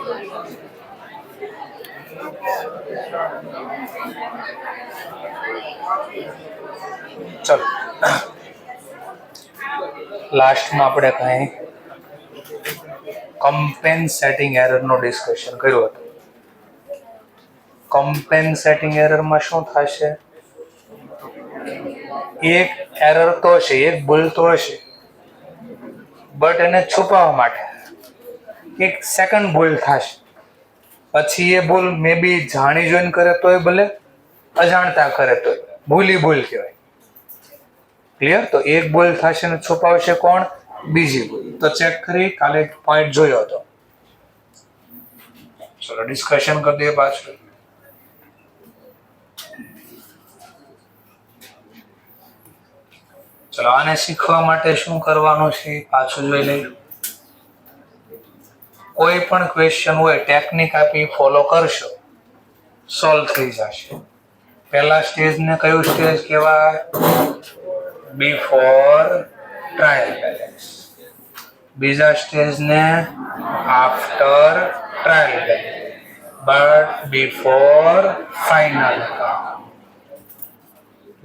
ચલો લાસ્ટમાં આપણે કઈ કમ્પેન્સેટિંગ એરરનું ડિસ્કશન કર્યું હતું. કમ્પેન્સેટિંગ એરરમાં શું થશે? એક એરર તો હશે, એક ભૂલ તો હશે, બટ એને છુપાવવા માટે એક સેકન્ડ ભૂલ થશે. પછી એ ભૂલ મે બી જાણી જોઈને કરે તોય ભલે, અજાણતા કરે તોય ભૂલી ભૂલ કહેવાય. ક્લિયર? તો એક ભૂલ થશે ને છુપાવશે કોણ? બીજી ભૂલ. તો ચેક કરી, કાલે પોઈન્ટ જોયો હતો. ચલો ડિસ્કશન કરી દઈએ પાછું. ચલો આને શીખવા માટે શું કરવાનું છે પાછું જોઈ લઈએ. કોઈ પણ ક્વેશ્ચન હોય ટેકનિક આપી ફોલો કરશો, સોલ્વ થઈ જશે. પહેલા સ્ટેજને કયું સ્ટેજ કહેવાય? Before trial balance. બીજા સ્ટેજને after trial balance, but before final count.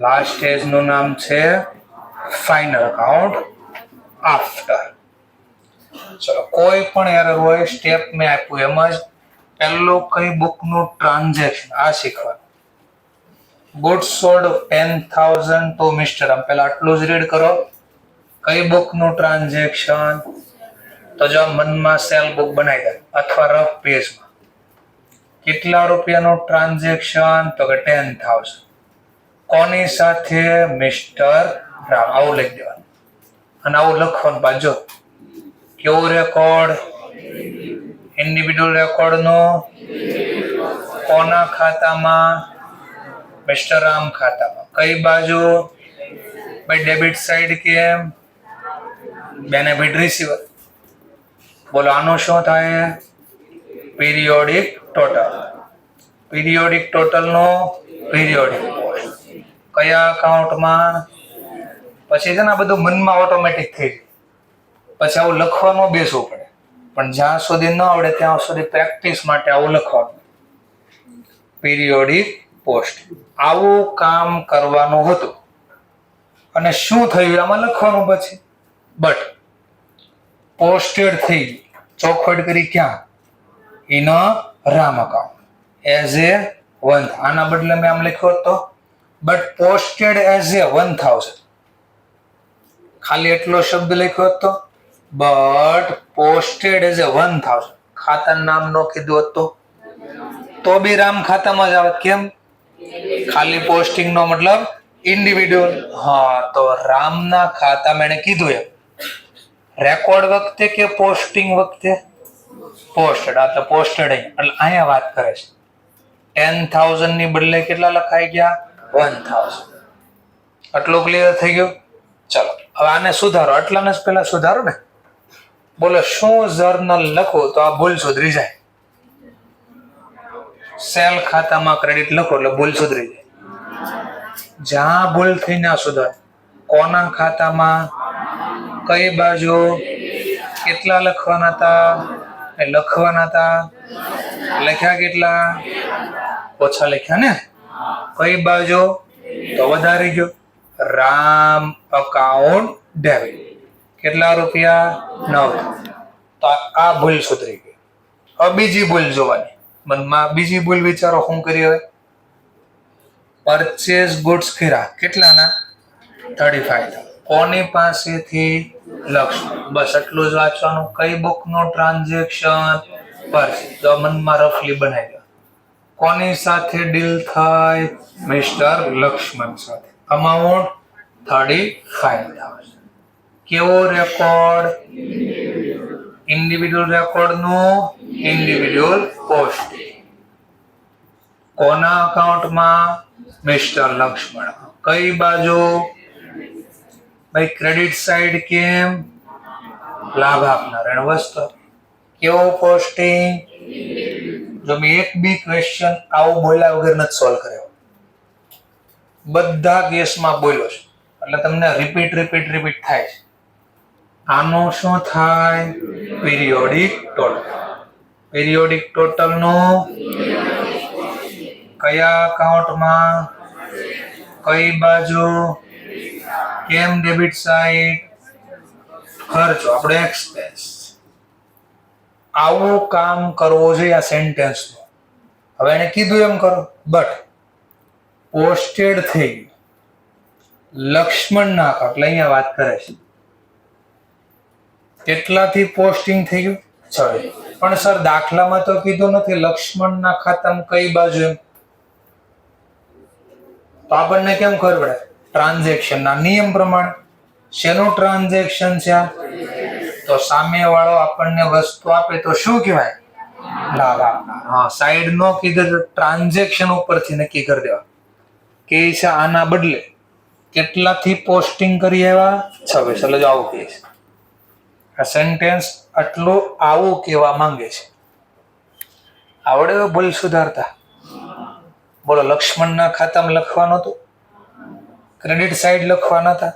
Last સ્ટેજનું નામ છે ફાઇનલ કાઉન્ટ આફ્ટર. ચલો કોઈ પણ એરર હોય સ્ટેપ મેં આપ્યું એમ જ. પહેલો કઈ બુકનું ટ્રાન્ઝેક્શન આ શીખવાનું. ગુડ્સ સોલ્ડ 10,000 તો મિસ્ટર. આમ પહેલા આટલું જ રીડ કરો. કઈ બુકનું ટ્રાન્ઝેક્શન? તો જો મનમાં સેલ બુક બનાવી દે અથવા રફ પેજમાં. કેટલા રૂપિયાનું ટ્રાન્ઝેક્શન? તો કે 10,000. કોની સાથે? મિસ્ટર રામ. આવું લખી દેવાનું અને આવું લખવાનું. બાજુ કેવો રેકોર્ડ? ઇન્ડિવિડ્યુઅલ રેકોર્ડનો. કોના ખાતામાં? મિસ્ટર રામ ખાતામાં. કઈ બાજુ? ભાઈ ડેબિટ સાઈડ કેમ? Benefit receiver. બોલો આનું શું થાય? Periodic total. પીરિયોડિક ટોટલનો પીરિયોડિક પોસ્ટ. કયા અકાઉન્ટમાં? પછી છે ને આ બધું મનમાં ઓટોમેટિક થઈ જાય. પછી આવું લખવાનું બેસવું પડે, પણ જ્યાં સુધી ન આવડે ત્યાં સુધી પ્રેક્ટિસ માટે આવું લખવાનું. Periodic post. આવું કામ કરવાનું હતું અને શું થયું આમાં લખવાનું. પછી બટ પોસ્ટેડ થઈ ગઈ. ચોખવટ કરી ક્યાં? In Ram account as a 1. આના બદલે મેં આમ લખ્યો હતો બટ પોસ્ટેડ એઝ એ 1,000. ખાલી એટલો શબ્દ લખ્યો હતો બટ પોસ્ટેડ એઝ એ 1,000. ખાતાનું નામ નો કીધું હતું તો બી રામ ખાતામાં જ આવે. કેમ? ખાલી પોસ્ટિંગ નો મતલબ ઇન્ડિવિડ્યુઅલ. હા, તો રામના ખાતામાં એને કીધું એમ રેકોર્ડ વખતે કે પોસ્ટિંગ વખતે? પોસ્ટેડ. આ તો પોસ્ટેડ એટલે અહીંયા વાત કરે છે. 10,000 ની બદલે કેટલા લખાઈ ગયા? 1,000. આટલું ક્લિયર થઈ ગયું? ચલો હવે આને સુધારો. આટલાને જ પહેલા સુધારો ને. બોલો શું જર્નલ લખો તો આ ભૂલ સુધરી જાય? સેલ ખાતામાં ક્રેડિટ લખો એટલે ભૂલ સુધરી જાય. જ્યાં ભૂલ થઈ ના સુધારે. કોના ખાતામાં? કઈ બાજુ? કેટલા લખવાના હતા? લખવાના હતા. લખ્યા કેટલા? ઓછા લખ્યા ને. કઈ બાજુ? તો વધારી ગયો. Ram account debit. કેટલા રૂપિયા? 9,000. તો આ ભૂલ સુધરી ગઈ. હવે બીજી ભૂલ જોવાની. મનમાં બીજી ભૂલ વિચારો શું કરી હવે? પરચેઝ ગુડ્સ કર્યા કેટલાના? 35,000. કોની પાસેથી? લક્ષ્મણ. બસ એટલું જ વાંચવાનું. કઈ બુકનું ટ્રાન્ઝેક્શન? પરચેઝ. તો મનમાં રફલી બનાવી દો. કોની સાથે ડીલ થાય? મિસ્ટર લક્ષ્મણ સાથે. અમાઉન્ટ 35,000. કેવો રેકોર્ડ? ઇન્ડિવિડ્યુઅલ રેકોર્ડનો ઇન્ડિવિડ્યુઅલ પોસ્ટ. કોના અકાઉન્ટમાં? મિસ્ટર લક્ષ્મણ. કઈ બાજુ? ભાઈ ક્રેડિટ સાઈડ કેમ? લાભ આપનાર એનો વસ્તુ. કેવો પોસ્ટિંગ? જો મેં એક બી ક્વેશ્ચન આવું બોલ્યા વગર નથી સોલ્વ કર્યો. બધા કેસમાં બોલ્યો છે એટલે તમને રિપીટ થાય છે. આનું શું થાય? Periodic total. પીરિયોડિક ટોટલ નું કયા અકાઉન્ટમાં, કઈ બાજુ, કેમ ડેબિટ સાઈડ, ખર્ચો આપણો એક્સપેન્સ. આવું કામ કરવું જોઈએ આ સેન્ટેન્સ નું. હવે એને કીધું એમ કરો, બટ પોસ્ટેડ થઈ ગયું લક્ષ્મણ ના અકાઉન્ટ, એટલે અહીંયા વાત કરે છે કેટલાથી પોસ્ટિંગ થઈ ગયું 6. પણ સર દાખલામાં તો કીધું નથી લક્ષ્મણ ના ખાતામાં કઈ બાજુ એમ. તો આપણને કેમ ખબર પડે? ટ્રાન્ઝેક્શન ના નિયમ પ્રમાણે. શેનું ટ્રાન્ઝેક્શન છે આ? તો સામે વાળો આપણને વસ્તુ આપે તો શું કહેવાય? લાભ આપનાર. હા, સાઈડ નો કીધું તો ટ્રાન્ઝેક્શન ઉપરથી નક્કી કરી દેવા કે છે આના બદલે કેટલાથી પોસ્ટિંગ કરી આવ્યા 26. એટલે જ આવું કહે છે. આ સેન્ટેન્સ આટલું આવું કહેવા માંગે છે. આવડે ભૂલ સુધારતા? બોલો, લક્ષ્મણના ખાતામાં લખવાનું હતું, ક્રેડિટ સાઈડ લખવાના હતા,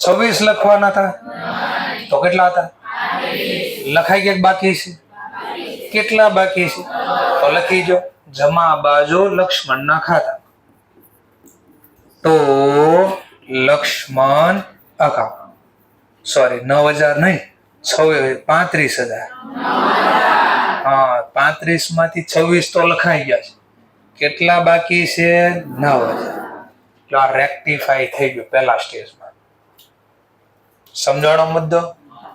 26 લખવાના હતા, તો કેટલા હતા? લખાઈ ગયા બાકી છે? કેટલા બાકી છે? તો લખી જો, જમા બાજુ લક્ષ્મણના ખાતા. તો લક્ષ્મણ અકાઉન્ટ, સોરી 9000 નહીં, 35,000. હા, 35 માંથી 26 તો લખાઈ ગયા છે. કેટલા બાકી છે? 9000. એટલે આ રેક્ટિફાઈ થઈ ગયું પહેલા સ્ટેજમાં. સમજાણો મુદ્દો?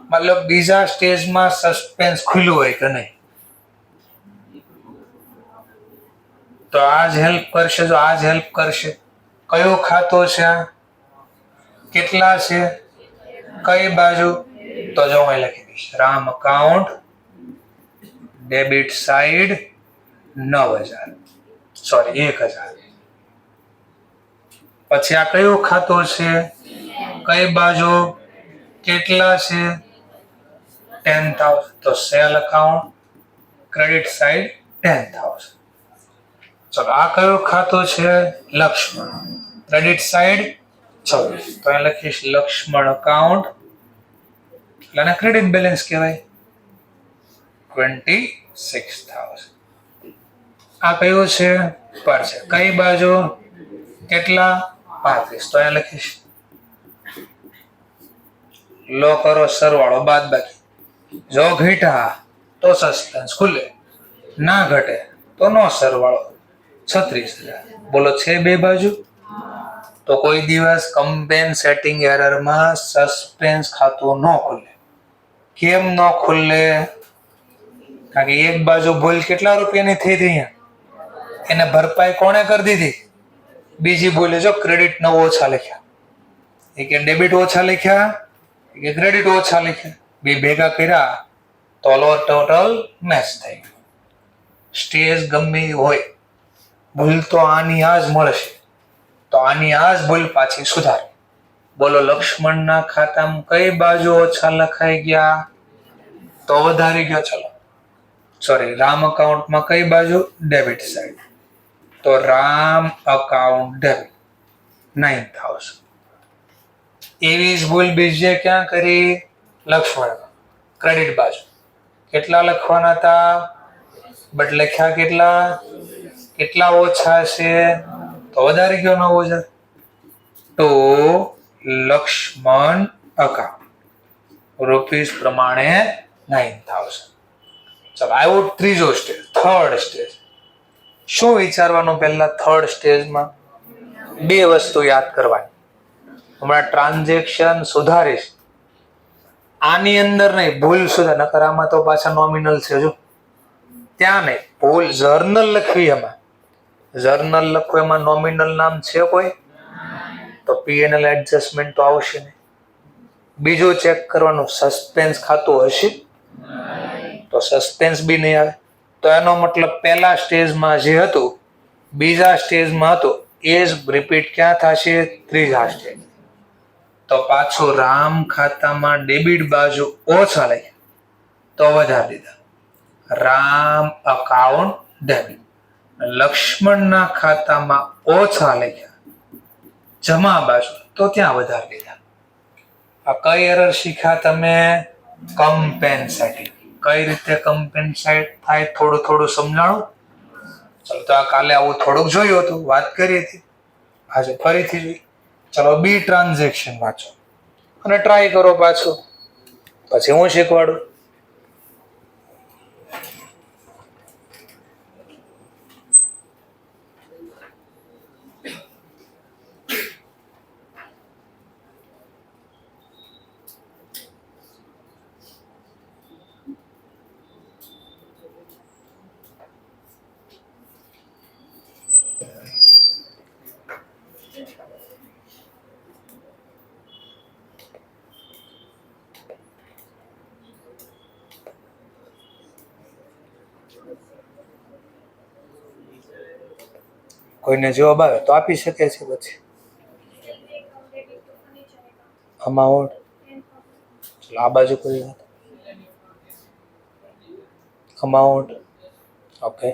મતલબ બીજા સ્ટેજમાં સસ્પેન્સ ખુલ્લું હોય કે નહીં? તો આ જ હેલ્પ કરશે. જો આ જ હેલ્પ કરશે. કયો ખાતો છે આ? કેટલા છે? કઈ બાજુ? તો જો હું લખી દઈશ, Ram account debit side 9000, sorry 1000. પછી આ કયો ખાતો છે? કઈ બાજુ? કેટલા છે? 10,000. તો સેલ અકાઉન્ટ ક્રેડિટ સાઈડ 10,000. ચલો, આ કયો ખાતો છે? Laxman credit side 26. તો અહીં લખીશ લક્ષ્મણ અકાઉન્ટ, એટલે ક્રેડિટ બેલેન્સ કહેવાય 26,000. આ કયું છે? પર છે. કઈ બાજુ? કેટલા? 35. તો અહીં લખીશ લો કરો સરવાળો બાદ બાકી. જો ઘટ્યા તો સસ્પેન્સ ખુલે, ના ઘટે તો નો સરવાળો 36,000. બોલો, છે બે બાજુ? તો કોઈ દિવસ કમ્પેન્સેટિંગ એરરમાં સસ્પેન્સ ખાતું ન ખુલે. કેમ ન ખુલે? કારણ કે એક બાજુ ભૂલ કેટલા રૂપિયાની થઈ હતી અહીંયા, એને ભરપાઈ કોણે કરી દીધી? બીજી ભૂલે જો ક્રેડિટ 9 ઓછા લખ્યા, એ કે ડેબિટ ઓછા લખ્યા, કે ક્રેડિટ ઓછા લખ્યા, બે ભેગા કર્યા તો ટોટલ મેચ થઈ ગયું. સ્ટેજ ગમે હોય, ભૂલ તો આની આ જ મળશે, તો આની આ જ ભૂલ પાછી સુધારે. બોલો, લક્ષ્મણના ખાતામાં કઈ બાજુ ઓછા લખાઈ ગયા? તો વધારી ગયો. ચલો, સોરી, રામ અકાઉન્ટમાં કઈ બાજુ? Debit side. તો રામ અકાઉન્ટ ડેબિટ 9,000. એવી જ ભૂલ બીજે ક્યાં કરી? લક્ષ્મણ ક્રેડિટ બાજુ. કેટલા લખવાના હતા? બટ લખ્યા કેટલા? કેટલા ઓછા છે? તો વધારી ગયો 9,000. તો લક્ષ્મણ અકાઉન્ટ રૂપીસ પ્રમાણે 9,000. ચાલો, આવ્યો ત્રીજો સ્ટેજ, થર્ડ સ્ટેજ. શું વિચારવાનું પહેલા? થર્ડ સ્ટેજમાં બે વસ્તુ યાદ કરવાની. હમણાં ટ્રાન્ઝેક્શન સુધારીશ, આની અંદર નહીં, ભૂલ સુધાર. નકર આમાં તો પાછા નોમિનલ છે. જો ત્યાં નહીં, ભૂલ જર્નલ લખવી. એમાં જર્નલ લખવું, એમાં નોમિનલ નામ છે કોઈ? તો પીએનએલ એડજસ્ટમેન્ટ તો આવશે નહીં. બીજું ચેક કરવાનું, સસ્પેન્સ ખાતું હશે? તો સસ્પેન્સ બી નહીં આવે. તો એનો મતલબ પહેલા સ્ટેજમાં જે હતું, બીજા સ્ટેજમાં હતું, એ જ રિપીટ ક્યાં થશે? ત્રીજા સ્ટેજ. તો પાછું રામ ખાતામાં ડેબિટ બાજુ ઓછા લખ્યા તો વધારી દીધા, રામ અકાઉન્ટ ડેબિટ. લક્ષ્મણના ખાતામાં ઓછા લખ્યા જમા બાજુ તો ત્યાં વધારી દીધા. આ કઈ એરર શીખ્યા તમે? કમ્પેન્સેટિંગ. કઈ રીતે કમ્પેન્સેટ થાય થોડું થોડું સમજાણું. ચલો તો આ કાલે આવું થોડુંક જોયું હતું, વાત કરી હતી, આજે ફરીથી જોઈ. ચલો બી ટ્રાન્ઝેક્શન વાંચો અને ટ્રાય કરો પાછું, પછી હું શીખવાડું. કોઈને જવાબ આવે તો આપી શકે છે. પછી અમાઉન્ટ, ચલો આ બાજુ કોઈ અમાઉન્ટ, ઓકે,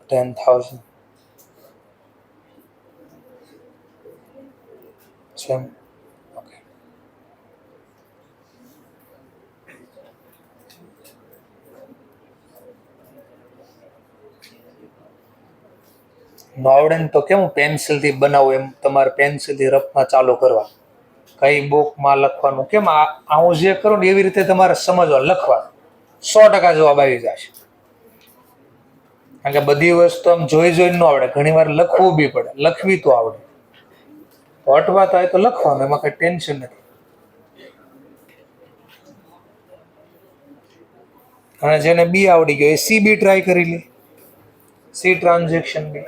10,000 સેમ, ઓકે. ન આવડે ને તો કેમ પેન્સિલથી બનાવવું, એમ તમારે પેન્સિલથી રફમાં ચાલુ કરવા, કઈ બુકમાં લખવાનું, કેમ આ હું જે કરું ને એવી રીતે તમારે સમજવા, લખવા, 100% જવાબ આવી જશે. કારણ કે બધી વસ્તુ આમ જોઈ જોઈને ન આવડે, ઘણી વાર લખવું બી પડે, લખવી તો આવડે. અટવા થાય તો લખવાનું, એમાં કઈ ટેન્શન નથી. અને જેને બી આવડી ગયો એ સી બી ટ્રાય કરી લે, સી ટ્રાન્ઝેક્શન બી.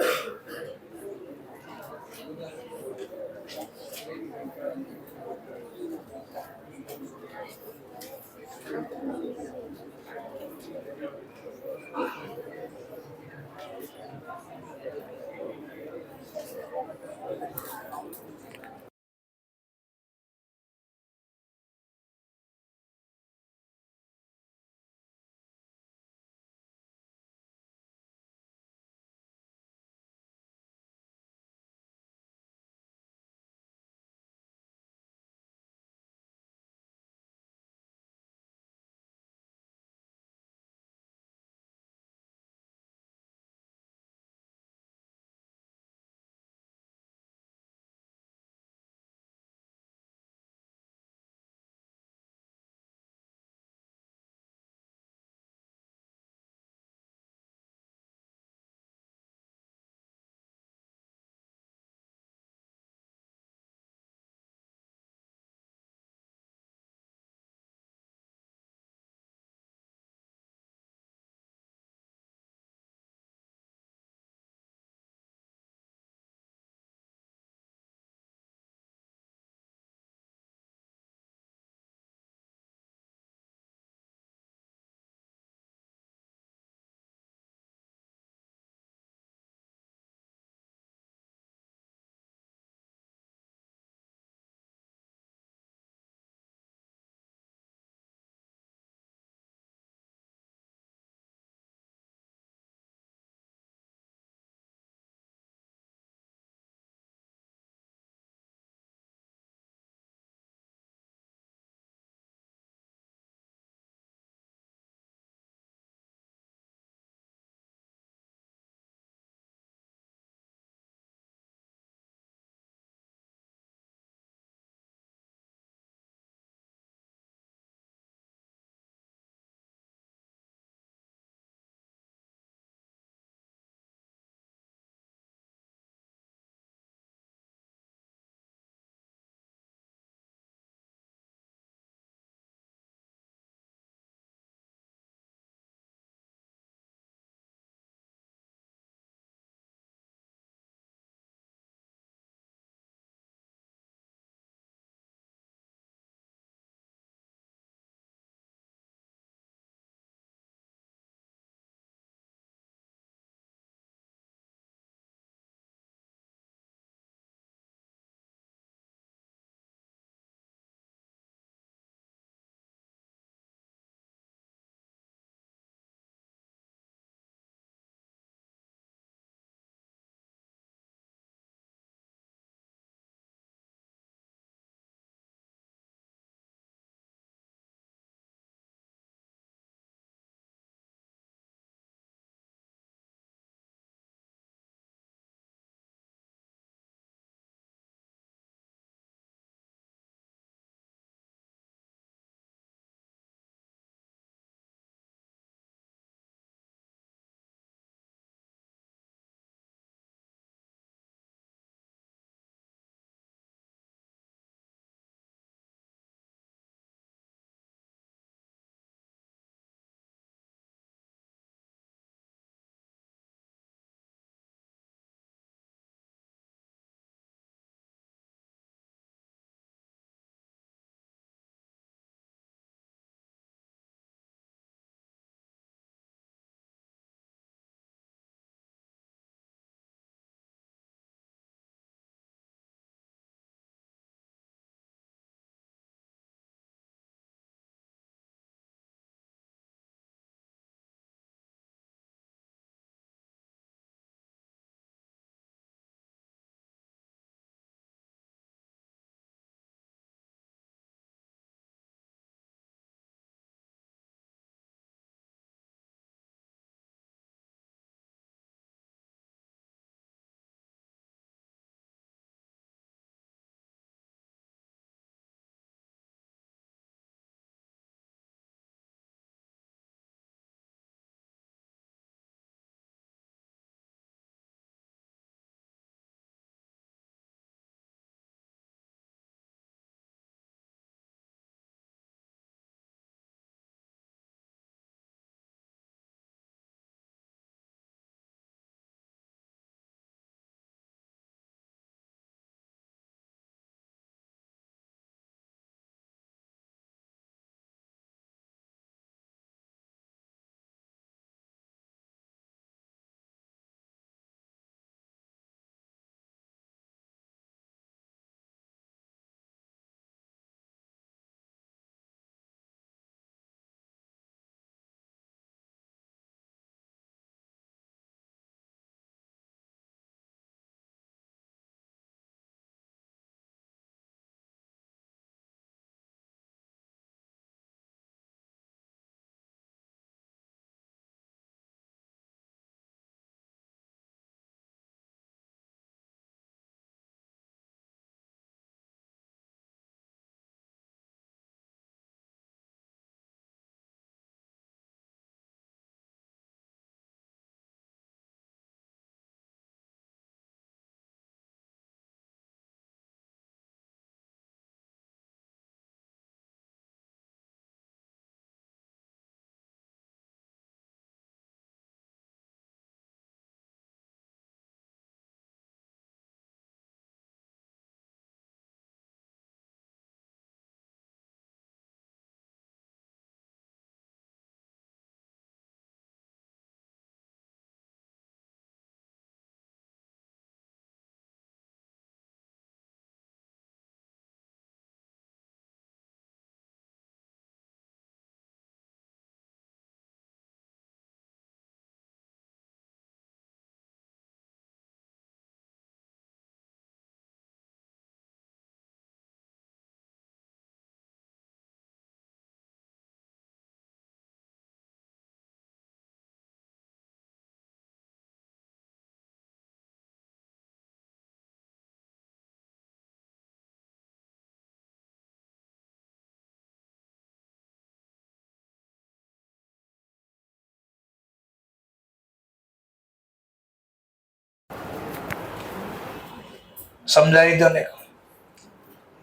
સમજાવી દો ને.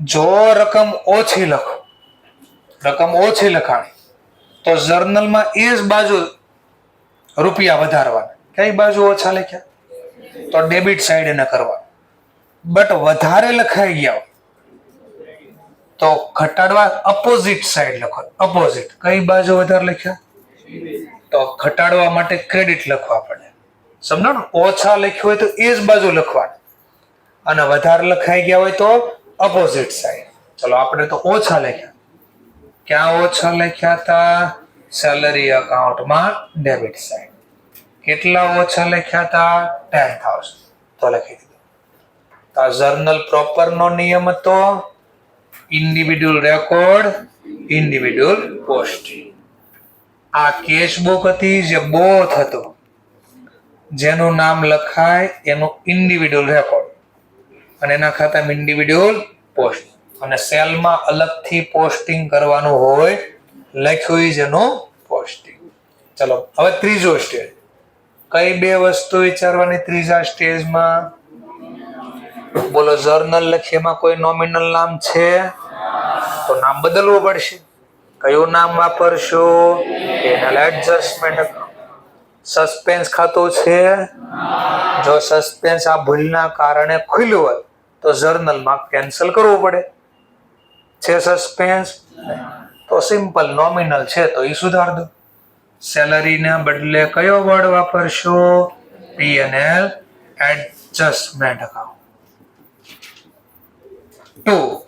જો રકમ ઓછી લખો, રકમ ઓછી લખાણી, તો જર્નલમાં એ જ બાજુ રૂપિયા વધારવાના. કઈ બાજુ ઓછા લખ્યા તો ડેબિટ સાઈડ એને કરવા. બટ વધારે લખાઈ ગયા તો ઘટાડવા અપોઝિટ સાઈડ લખો. અપોઝિટ કઈ બાજુ વધારે લખ્યા તો ઘટાડવા માટે ક્રેડિટ લખવા પડે. સમજો? ઓછા લખ્યું હોય તો એ જ બાજુ લખવાનું અને વધારે લખાઈ ગયા હોય તો અપોઝિટ સાઈડ. ચલો આપણે તો ઓછા લખ્યા. ક્યાં ઓછા લખ્યા હતા? સેલરી અકાઉન્ટમાં ડેબિટ સાઈડ. કેટલા ઓછા લખ્યા હતા? 10,000. તો લખી દીધું. તો જર્નલ પ્રોપર નો નિયમ હતો ઇન્ડિવિડ્યુઅલ રેકોર્ડ, ઇન્ડિવિડ્યુઅલ પોસ્ટિંગ. આ કેશ બુક હતી જે બોથ હતો, જેનું નામ લખાય એનું ઇન્ડિવિડ્યુઅલ રેકોર્ડ અને એના ખાતામાં ઇન્ડિવિડ્યુઅલ પોસ્ટ, અને સેલમાં અલગથી પોસ્ટિંગ કરવાનું હોય લખ્યું જેનું પોસ્ટિંગ. ચલો હવે ત્રીજો સ્ટેજ. કઈ બે વસ્તુ વિચારવાની ત્રીજા સ્ટેજમાં? બોલો. જર્નલ લખી એમાં કોઈ નોમિનલ નામ છે તો નામ બદલવું પડશે. કયું નામ વાપરશો? Panel adjustment account. સસ્પેન્સ ખાતું છે. જો સસ્પેન્સ આ ભૂલના કારણે ખુલ્યું હોય તો જર્નલમાં કેન્સલ કરવું પડે. છે સસ્પેન્સ તો સિમ્પલ નોમિનલ છે તો એ સુધાર દો. સેલરીના બદલે કયો વર્ડ વાપરશો? PNL adjustment account. 2.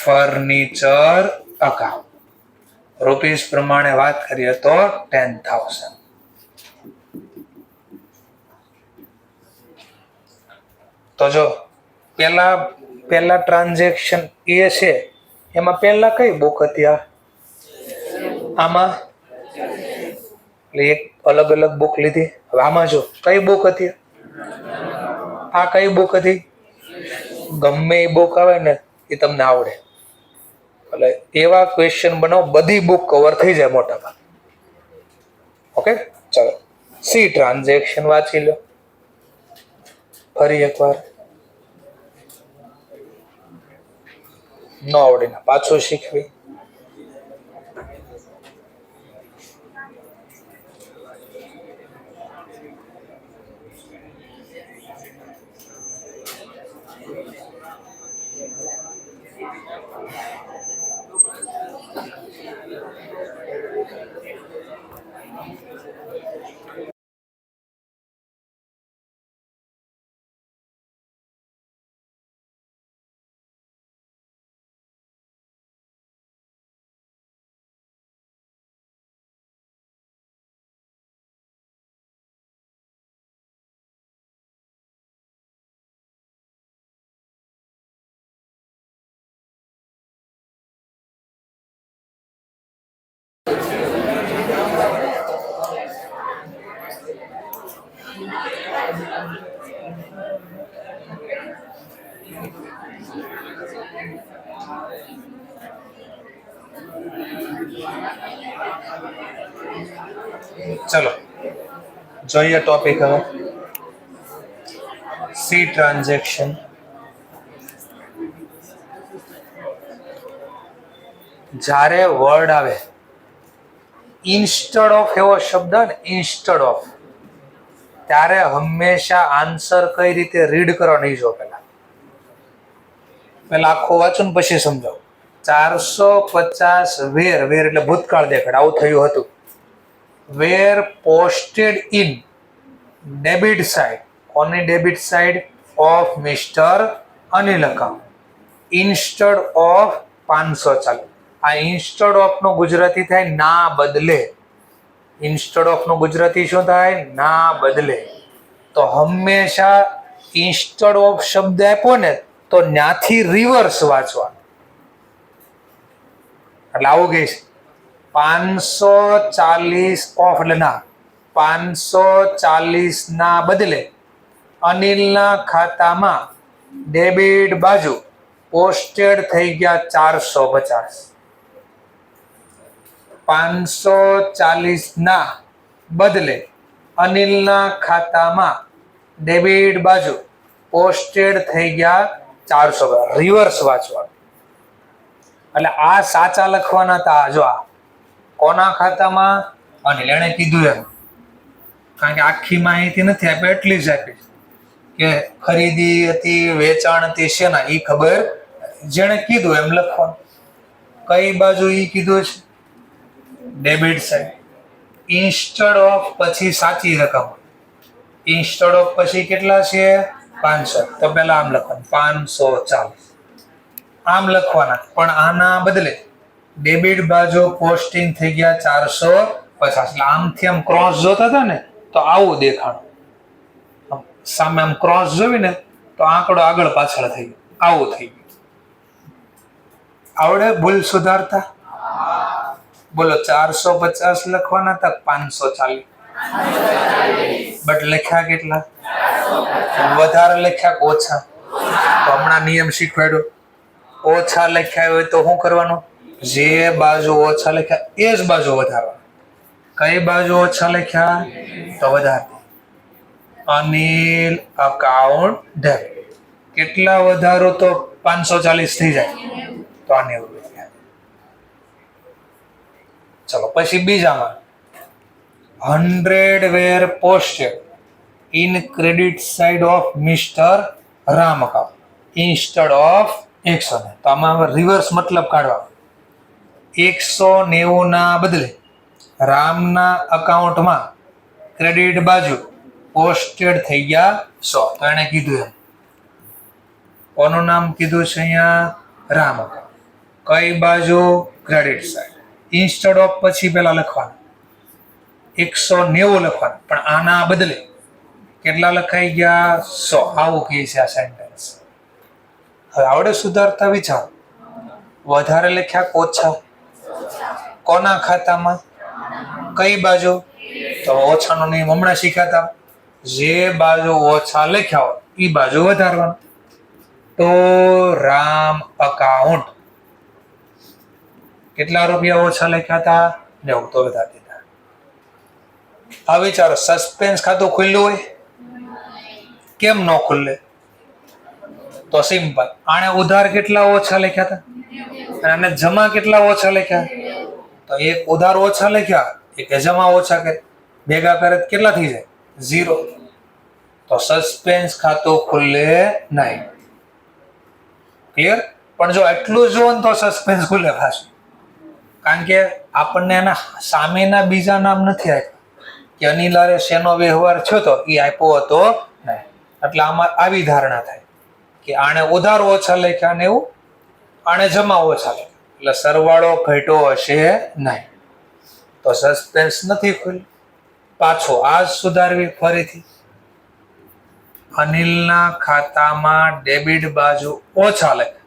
Furniture account. Rupees પ્રમાણે વાત કરીએ તો 10,000. તો જો પેલા ટ્રાન્ઝેક્શન એ છે એમાં પહેલા કઈ બુક હતી? આમાં એટલે એક અલગ અલગ બુક લીધી. હવે આમાં જો કઈ બુક હતી? આ કઈ બુક હતી? ગમે એ બુક આવે ને એ તમને આવડે. એટલે એવા ક્વેશ્ચન બનાવો બધી બુક કવર થઈ જાય મોટા ભાગે. ઓકે ચલો. સી ટ્રાન્ઝેક્શન વાંચી લો ફરી એકવાર. ન આવડે ને પાછું શીખવી. ચલો જોઈએ ટોપિક હવે. C transaction. જ્યારે વર્ડ આવે ઇન્સ્ટેડ ઓફ એવો શબ્દ ને ઇન્સ્ટેડ ઓફ, ત્યારે હંમેશા આન્સર કઈ રીતે રીડ કરો નહીં જો. પેલા આખો વાંચું ને પછી સમજાવું. 450 વેર, વેર એટલે ભૂતકાળ દેખાડ, આવું થયું હતું. વેર પોસ્ટેડ ઇન ડેબિટ સાઇડ. કોની debit side? Of mister Anil account. Instead of 540. આ ઇન્સ્ટેડ ઓફ નો ગુજરાતી થાય ના બદલે. ઇન્સ્ટેડ ઓફ નું ગુજરાતી શું થાય? ના બદલે. તો હંમેશા ઇન્સ્ટેડ ઓફ શબ્દ આપ્યો ને તો ન્યાથી રિવર્સ વાંચવાનું. એટલે આવું કહીશ 540 ઓફ એટલે ના, 540 ના બદલે અનિલના ખાતામાં ડેબિટ બાજુ પોસ્ટેડ થઈ ગયા 450. 540 ના બદલે અનિલના ખાતામાં ડેબિટ બાજુ પોસ્ટેડ થઈ ગયા 400, રિવર્સ વાંચવાનું. એટલે આ સાચા લખવાના હતા. જો આ કોના ખાતામાં, અને એણે કીધું એમ, કારણ કે આખી માહિતી નથી આપી, એટલી જ આપી કે ખરીદી હતી, વેચાણ હતી, શેના એ ખબર, જેણે કીધું એમ લખવાનું. કઈ બાજુ ઈ કીધું છે? Debit side. ઇન્સ્ટેડ ઓફ પછી સાચી રકમ, ઇન્સ્ટેડ ઓફ પછી કેટલા છે? 500. તો પેલા આમ લખવાનું 540, આમ લખવાના. પણ આના બદલે ડેબિટ બાજુ પોસ્ટિંગ થઈ ગયા 450. એટલે આમથી આમ ક્રોસ જોતા હતા ને તો આવું દેખાણું. સામે આમ ક્રોસ જોઈને તો આંકડો આગળ પાછળ થઈ ગયો, આવું થઈ ગયું. આવડે ભૂલ સુધારતા? બોલો 450 લખવાના હતા 540, બટ લખ્યા કેટલા? વધારે લખ્યા કે ઓછા? તો હમણાં નિયમ શીખવાડ્યો, ઓછા લખ્યા હોય તો શું કરવાનું? જે બાજુ ઓછા લખ્યા એ જ બાજુ વધારવાનું. કઈ બાજુ ઓછા લખ્યા? તો વધારે. Anil account debit. કેટલા વધારો તો 540 થઈ જાય? તો આને એવું લખ્યા. ચલો પછી બીજામાં 100 were posted in credit side of Mr. Ram account instead of 100. તો આમાં રિવર્સ મતલબ કાઢવા. 190 ના બદલે રામના અકાઉન્ટમાં ક્રેડિટ બાજુ પોસ્ટેડ થઈ ગયા 100. તો એને કીધું એમ. કોનું નામ કીધું છે અહીંયા? રામ અકાઉન્ટ. કઈ બાજુ? Credit side. ઇન્સ્ટેડ ઓફ પછી પેલા લખવાનું 190 લખવાનું, પણ આના બદલે કેટલા લખાઈ ગયા? 100. આવું કહે છે આ સેન્ટેન્સ. હવે આવડે સુધારતા? વિચાર. વધારે લખ્યા કે ઓછા? કોના ખાતામાં? કઈ બાજુ? તો ઓછાનો નિયમ હમણાં શીખ્યા. જે બાજુ ઓછા લખ્યા હોય એ બાજુ વધારવાનું. તો રામ અકાઉન્ટ કેટલા રૂપિયા ઓછા લખ્યા હતા? 90. તો વધારી દીધા. આ વિચારો, સસ્પેન્સ ખાતું ખુલ્લું હોય કેમ ન ખુલ્લે? તો સિમ્પલ. આને ઉધાર કેટલા ઓછા લખ્યા હતા અને આને જમા કેટલા ઓછા લખ્યા? તો એક ઉધાર ઓછા લખ્યા, એક જમા ઓછા કરે, ભેગા કરે કેટલા થઈ જાય? 0. તો સસ્પેન્સ ખાતું ખુલ્લે નહીં. ક્લિયર? પણ જો એટલું જ જોવો ને તો સસ્પેન્સ ખુલ્લે પાછું. કારણ કે આપણને એના સામેના બીજા નામ નથી આપ્યા કે અનિલારે શેનો વ્યવહાર થયો તો એ આપ્યો હતો નહીં. એટલે આમાં આવી ધારણા થાય કે આણે ઉધાર ઓછા લખ્યા ને એવું, આણે જમા ઓછા લખ્યા, એટલે સરવાળો ઘટ્યો હશે નહીં. તો સસ્પેન્સ નથી ખુલ્લું. પાછો આ જ સુધારવી ફરીથી. અનિલના ખાતામાં ડેબિટ બાજુ ઓછા લખ્યા,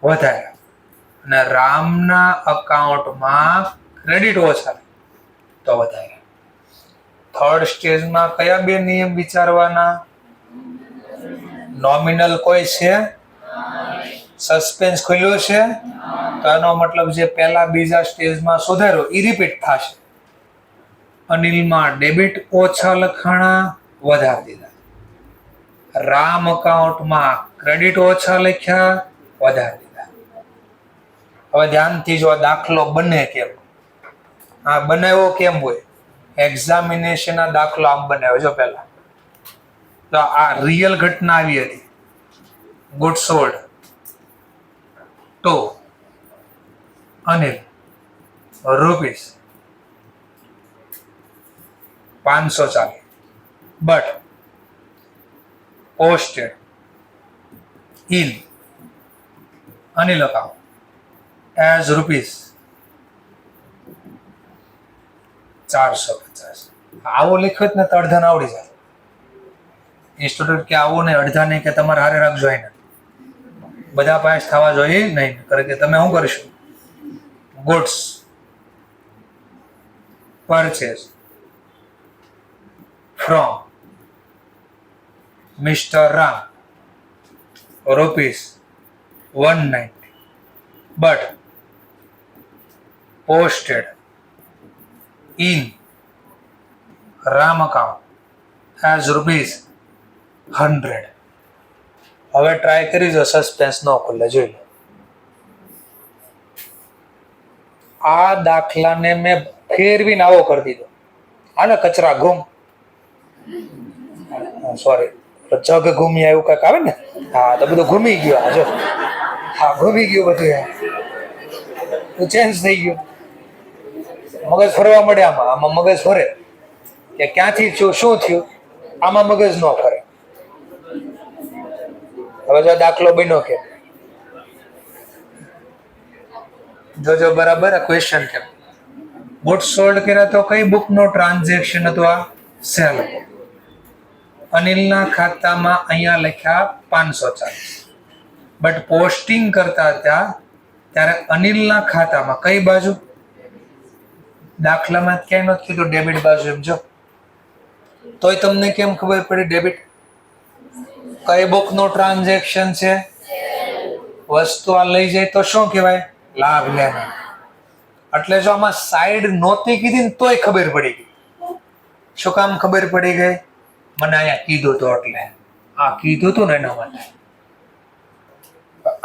વધાર્યા, અને રામના અકાઉન્ટમાં ક્રેડિટ ઓછા તો વધારે. થર્ડ સ્ટેજમાં કયા બે નિયમ વિચારવાના? નોમિનલ કોઈ છે? સસ્પેન્સ ખુલ્લું છે? તો એનો મતલબ જે પહેલા બીજા સ્ટેજમાં સુધાર્યો એ રિપીટ થશે. અનિલમાં ડેબિટ ઓછા લખાણા, વધારી દીધા. રામ અકાઉન્ટમાં ક્રેડિટ ઓછા લખ્યા, વધારી દીધા. હવે ધ્યાનથી જો દાખલો બને કેમ, આ બનાવ્યો કેમ હોય? એક્ઝામિનેશન આ દાખલો આમ બનાવ્યો. જો પહેલા તો આ રિયલ ઘટના આવી હતી. Good sold to Anil rupees 540, but posted in Anil account as rupees 450. આવો લખ્યો ને તો અડધાને આવડી જાય. ઇન્સ્ટિટ્યૂટ કે આવું નહીં, અડધા નહીં કે તમારે હારે રાખજો. એને બધા પાસ થવા જોઈએ નહીં, કારણ કે તમે શું કરશો? Goods purchase from Mr. Ram rupees 190, but posted in Ram account as rupees 100. હવે ટ્રાય કરી જો સસ્પેન્સ ન ખુલે, જોઈ લો. આ દાખલાને મેં ફેરવીને આવો કરી દીધો. આને કચરા ગુમ, સોરી, જગ ઘૂમી એવું કઈક આવે ને. હા, તો બધું ઘૂમી ગયો. હા જો, હા ઘૂમી ગયું બધું, ચેન્જ થઈ ગયું. મગજ ફરવા મળે. આમાં મગજ ફરે કે ક્યાંથી થયું, શું થયું. આમાં મગજ ન ફરે. હવે જો દાખલો બન્યો કે જોજો બરાબર. આ ક્વેશ્ચન કે ગુડ્સ સોલ્ડ કર્યા તો કઈ બુક નો ટ્રાન્ઝેક્શન હતું? આ સેલ. અનિલના ખાતામાં અહીંયા લખ્યા 540, બટ પોસ્ટિંગ કરતા હતા ત્યારે અનિલના ખાતામાં કઈ બાજુ? દાખલામાં ક્યાંય નથી કીધું ડેબિટ બાજુ. એમ જો તોય તમને કેમ ખબર પડી ડેબિટ? કઈ બુક નું ટ્રાન્ઝેક્શન છે? વસ્તુ આ લઈ જાય તો શું કહેવાય? લાભ લેનાર. એટલે જો આમાં સાઈડ નહોતી કીધી ને તોય ખબર પડી ગઈ. શું કામ ખબર પડી ગઈ? મને અહીંયા કીધું તો, એટલે આ કીધું તું ને એના માટે.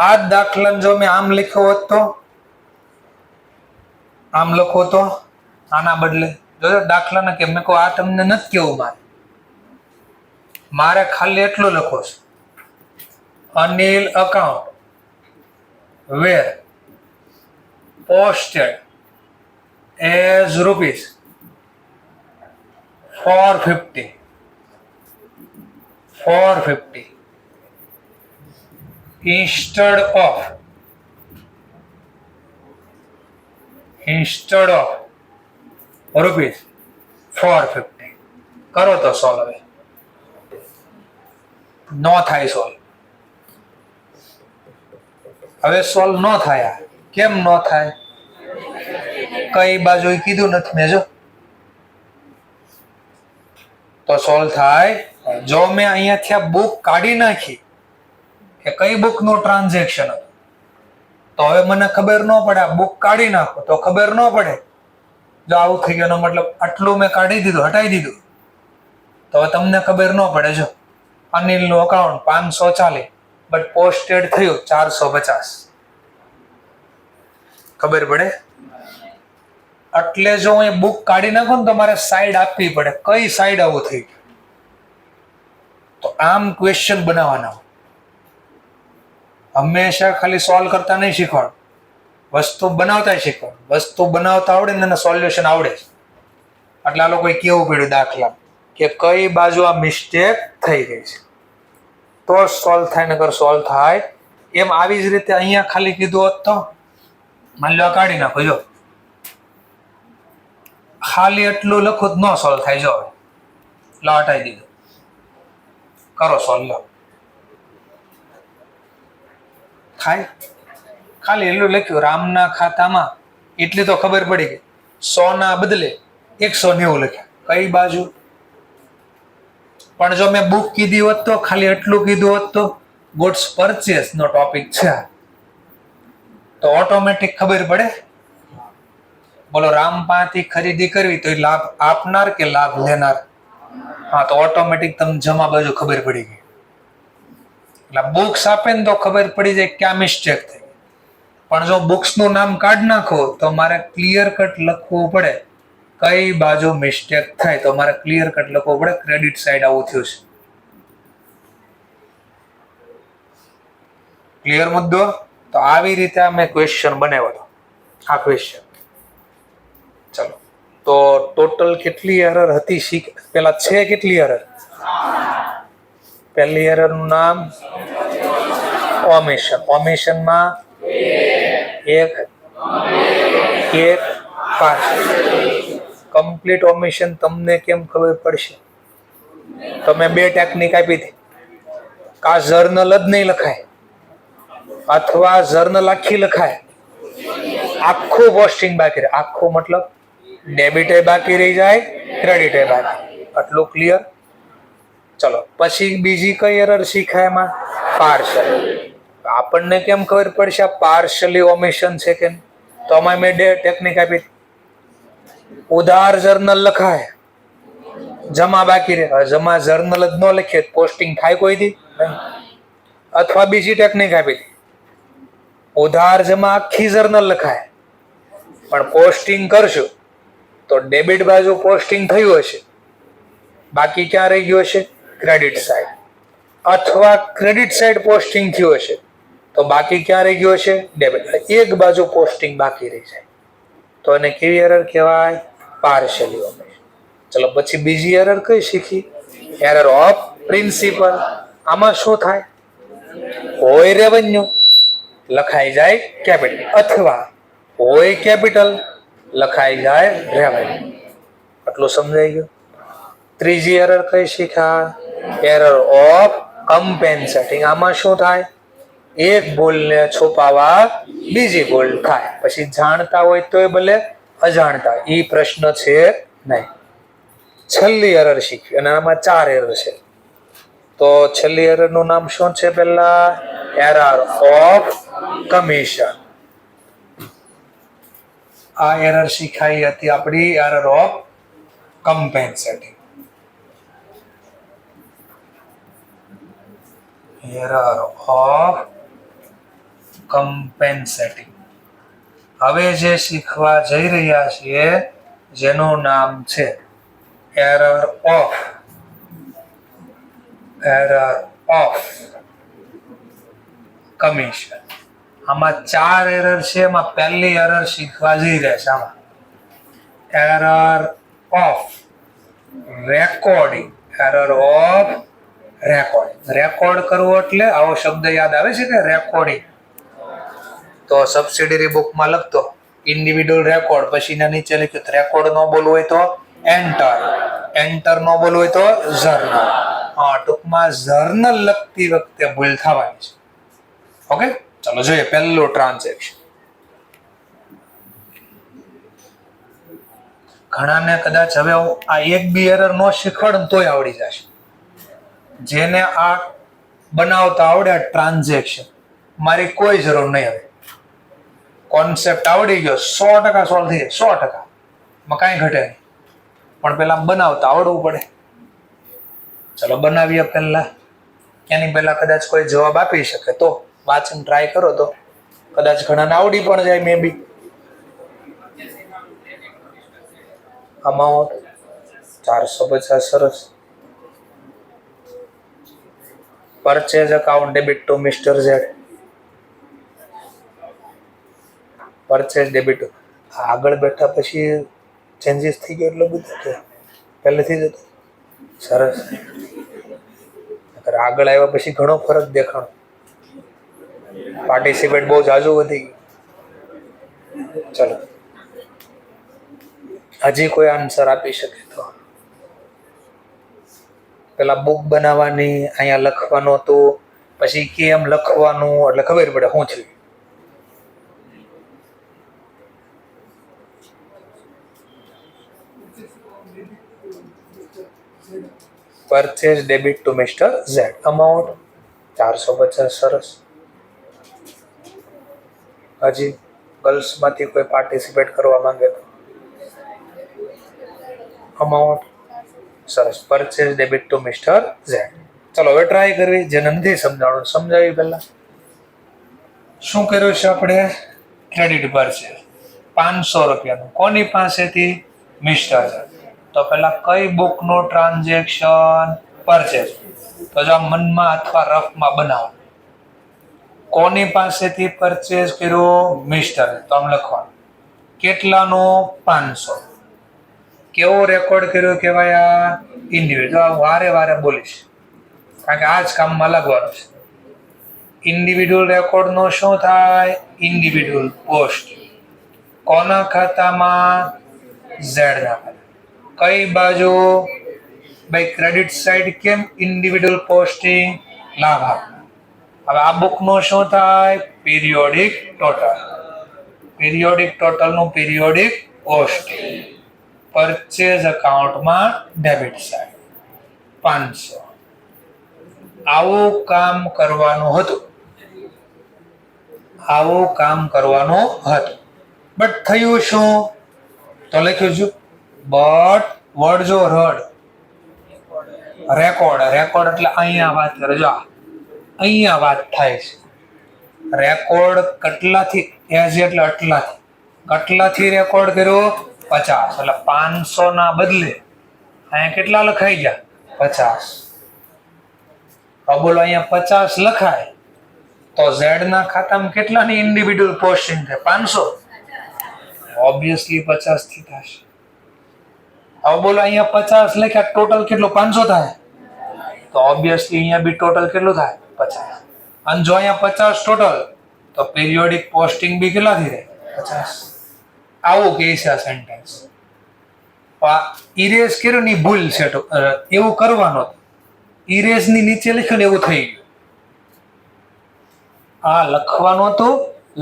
આ દાખલા જો મેં આમ લખ્યો હોત તો, આમ લખો તો, આના બદલે જો દાખલાને કે મેં કહું આ તમને નથી કેવું, મારે ખાલી એટલું લખો છે, Anil account wear posted as rupees 450 instead of rupees 450. કરો તો સોલ્વ. હવે નો થાય સોલ્વ. હવે સોલ્વ નો થાય. કેમ નો થાય? કઈ બાજુ કીધું નથી મેં. જો તો સોલ્વ થાય. જો મેં અહીંયાથી આ બુક કાઢી નાખી કે કઈ બુક નું ટ્રાન્ઝેક્શન હતું, તો હવે મને ખબર ન પડે. આ બુક કાઢી નાખો તો ખબર ન પડે. જો આવું થઈ ગયું, મતલબ આટલું મેં કાઢી દીધું, હટાવી દીધું, તો હવે તમને ખબર ન પડે. જો અનિલનું અકાઉન્ટ 540, બટ પોસ્ટેડ થયું 450. ખબર પડે? એટલે જો હું બુક કાઢી નાખું ને તો મારે સાઈડ આપવી પડે. કઈ સાઈડ આવું થઈ ગયું? તો આમ ક્વેશ્ચન બનાવવાના. હંમેશા ખાલી સોલ્વ કરતા નહીં શીખવાડું, વસ્તુ બનાવતા શીખવાડું. વસ્તુ બનાવતા આવડે ને એને સોલ્યુશન આવડે. એટલે આ લોકોએ કેવું પડ્યું દાખલા કે કઈ બાજુ આ મિસ્ટેક થઈ ગઈ છે તો સોલ્વ થાય, નકર સોલ્વ થાય એમ. આવી જ રીતે અહીંયા ખાલી કીધું હોત તો, માની લો કાઢી નાખો, જો ખાલી એટલું લખું ન સોલ્વ થાય. જો લો હટાવી દીધું, કરો સોલ્વ. લો થાય. ખાલી એટલું લખ્યું રામના ખાતામાં, એટલી તો ખબર પડી ગઈ. 100 ના બદલે 190 લખ્યા. કઈ બાજુ? પણ જો મેં બુક કીધી હોત તો, ખાલી એટલું કીધું હોત તો, ગુડ્સ પરચેસ નો ટોપિક છે, તો ઓટોમેટિક ખબર પડે. બોલો, રામ પાસેથી ખરીદી કરવી તો એ લાભ આપનાર કે લાભ લેનાર? હા, તો ઓટોમેટિક તમને જમા બાજુ ખબર પડી ગઈ. એટલે બુક્સ આપે ને તો ખબર પડી જાય ક્યાં મિસ્ટેક થઈ. પણ જો બુક્સ નું નામ કાઢ નાખો તો મારે ક્લિયર કટ લખવું પડે કઈ બાજુ મિસ્ટેક થાય. તો મારે ક્લિયર કટ લખવું પડે ક્રેડિટ સાઈડ આવું થયું છે. ક્લિયર મુદ્દો? તો આવી રીતે મેં ક્વેશ્ચન બનાવ્યો હતો. આ ક્વેશ્ચન ચલો, તો ટોટલ કેટલી એરર હતી? પેલા છે કેટલી એરર? પહેલી એરર નું નામ ઓમિશન. ઓમિશનમાં 1 5. કમ્પ્લીટ ઓમિશન તમને કેમ ખબર પડશે? તમે 2 ટેકનિક આપી હતી. કા જર્નલ જ નહીં લખાય, અથવા જર્નલ આખી લખાય, આખું પોસ્ટિંગ બાકી રહે. આખું મતલબ ડેબિટ બાકી રહી જાય, ક્રેડિટ બાકી. આટલું ક્લિયર? ચલો, પછી બીજી કઈ એરર શીખાય એમાં? પાર્શલ. આપણને કેમ ખબર પડશે આ પાર્શલી ઓમિશન છે કે? તો આમાં મેં 2 ટેકનિક આપી. ઉધાર જર્નલ લખાય, જમા બાકી રહે. જમા જર્નલ જ ન લખીએ પોસ્ટિંગ થાય કોઈ દી નહીં. અથવા બીજી ટેકનિક આપી હતી, ઉધાર જમા આખી જર્નલ લખાય, પણ પોસ્ટિંગ કરશું તો ડેબિટ બાજુ પોસ્ટિંગ થયું હશે, બાકી ક્યાં રહી ગયું હશે? Credit side. અથવા ક્રેડિટ સાઇડ પોસ્ટિંગ થયું હશે તો બાકી ક્યાં રહી ગયું હશે? ડેબિટ. એક બાજુ પોસ્ટિંગ બાકી રહી જાય તો એને કેવી એરર કહેવાય? પાર્શિયલી ઓમિશન. ચલો પછી બીજી એરર કઈ શીખી? Error of principal. આમાં શું થાય? હોય રેવન્યુ લખાઈ જાય કેપિટલ, અથવા હોય કેપિટલ લખાઈ જાય રેવન્યુ. આટલું સમજાઈ ગયું? ત્રીજી એરર કઈ શીખ્યા? Error of compensating. આમાં શું થાય? એક ભૂલને છુપાવવા બીજી ભૂલ થાય, પછી જાણતા હોય તોય ભલે અજાણતા, એ પ્રશ્ન છે નહીં. છેલ્લી એરર શીખવી અને આમાં 4 એરર છે. તો છેલ્લી એરર નું નામ શું છે? પેલા એરર ઓફ કમિશન. આ એરર શીખાઈ હતી આપણી error of compensating. Error of compensating. હવે જે શીખવા જઈ રહ્યા છીએ જેનું નામ છે એરર ઓફ કમિશન. આમાં 4 એરર છે. એમાં પહેલી એરર શીખવા જઈ રહ્યા છે. આમાં error of recording. Error of recording. Record કરવું એટલે આવો શબ્દ યાદ આવે છે કે રેકોર્ડિંગ. તો સબસિડરી બુકમાં લખતો ઇન્ડિવિડ્યુઅલ રેકોર્ડ, પછી એના નીચે લખ્યું રેકોર્ડ ન બોલવું હોય તો એન્ટર, એન્ટર ન બોલવું હોય તો જર્નલ. ટૂંકમાં જર્નલ લખતી વખતે ભૂલ થવાની છે. ઓકે, ચાલો જોઈએ પહેલું ટ્રાન્ઝેક્શન. ઘણાને કદાચ હવે આ એક બી એરર નો શીખવાડું તોય આવડી જશે. જેને આ બનાવતા આવડે ટ્રાન્ઝેક્શન, મારી કોઈ જરૂર નહીં. હવે કોન્સેપ્ટ આવડી ગયો, 100% સોલ્વ થઈ જાય, 100%. માં કાંઈ ઘટે નહીં, પણ પેલા બનાવતા આવડવું પડે. ચલો બનાવીએ. પહેલા એની પહેલા કદાચ કોઈ જવાબ આપી શકે તો વાંચન ટ્રાય કરો તો કદાચ ઘણાને આવડી પણ જાય. મે બી અમાઉન્ટ 450. સરસ. Purchase account debit to mister Z. Purchase debit. આગળ બેઠા પછી ચેન્જીસ થઈ ગયો એટલું બધું કે પહેલેથી જ હતું? સરસ. આગળ આવ્યા પછી ઘણો ફરક દેખાણો. પાર્ટિસિપેટ બહુ જાજુ વધી ગયું. ચલો હજી કોઈ આન્સર આપી શકે તો? પેલા બુક બનાવવાની, અહીંયા લખવાનું હતું, પછી કેમ લખવાનું એટલે ખબર પડે શું થયું. Purchase debit to mister Z. Amount 450. સરસ. હજી ગર્લ્સમાંથી કોઈ પાર્ટિસિપેટ કરવા માંગે તો? અમાઉન્ટ. સરસ. Purchase debit to mister Z. ચલો હવે ટ્રાય કરવી. જેને નથી સમજાવવાનું સમજાવી. પહેલા શું કર્યું છે આપણે? ક્રેડિટ પરચેઝ 500 રૂપિયાનું. કોની પાસેથી? Mister Z. તો પેલા કઈ બુક નો ટ્રાન્ઝેક્શન? પરચેઝ. તો જો મનમાં અથવા રફમાં બનાવો. કોની પાસેથી પરચેઝ કર્યો? મિસ્ટર. તો આમ લખવાનું કેટલાનો? 500. કેવો રેકોર્ડ કર્યો કહેવાય? ઇન્ડિવિડ્યુઅલ. વારે વારે બોલીશ કારણ કે આ જ કામમાં લાગવાનું છે. ઇન્ડિવિડ્યુઅલ રેકોર્ડ નો શું થાય? Individual post. કોના ખાતામાં? ઝેડ ના ખાતામાં. કઈ બાજુ? ભાઈ ક્રેડિટ સાઇડ. કેમ? ઇન્ડિવિડ્યુઅલ પોસ્ટિંગ લાભ આપે. હવે આ બુક નો શું થાય? Periodic total. પીરિયોડિક ટોટલ નું પીરિયોડિક પોસ્ટિંગ. પરચેઝ અકાઉન્ટમાં ડેબિટ સાઇડ 500. આવું કામ કરવાનું હતું. આવું કામ કરવાનું હતું. બટ થયું શું? તો લખ્યું છું બટ વર્ડ જો રડ રેકોર્ડ. રેકોર્ડ એટલે અહીંયા વાત કરે. જો અહીંયા વાત થાય છે. રેકોર્ડ કેટલાથી એઝ એટલે કેટલાથી રેકોર્ડ કર્યો 50. એટલે 500 ના બદલે અહીંયા કેટલા લખાઈ ગયા 50. હવે બોલો અહીંયા 50 લખાય તો ઝેડ ના ખાતામાં કેટલાની ઇન્ડિવિડ્યુઅલ પોસ્ટિંગ થાય 500. ઓબ્વિયસલી 50 થી થશે. હવે બોલો અહીંયા 50 લખ્યા ટોટલ કેટલું 500 થાય તો ઓબ્વિયસલી અહીંયા બી ટોટલ કેટલું થાય 50. અને જો અહીંયા 50 ટોટલ તો પીરિયોડિક પોસ્ટિંગ બી કેટલાથી રહે 50. આવું કે છે આ સેન્ટેન્સ. ઇરેઝ કર્યું ની ભૂલ છે એવું કરવાનો. ઇરેઝ ની નીચે લખ્યું ને એવું થઈ ગયું. આ લખવાનું હતું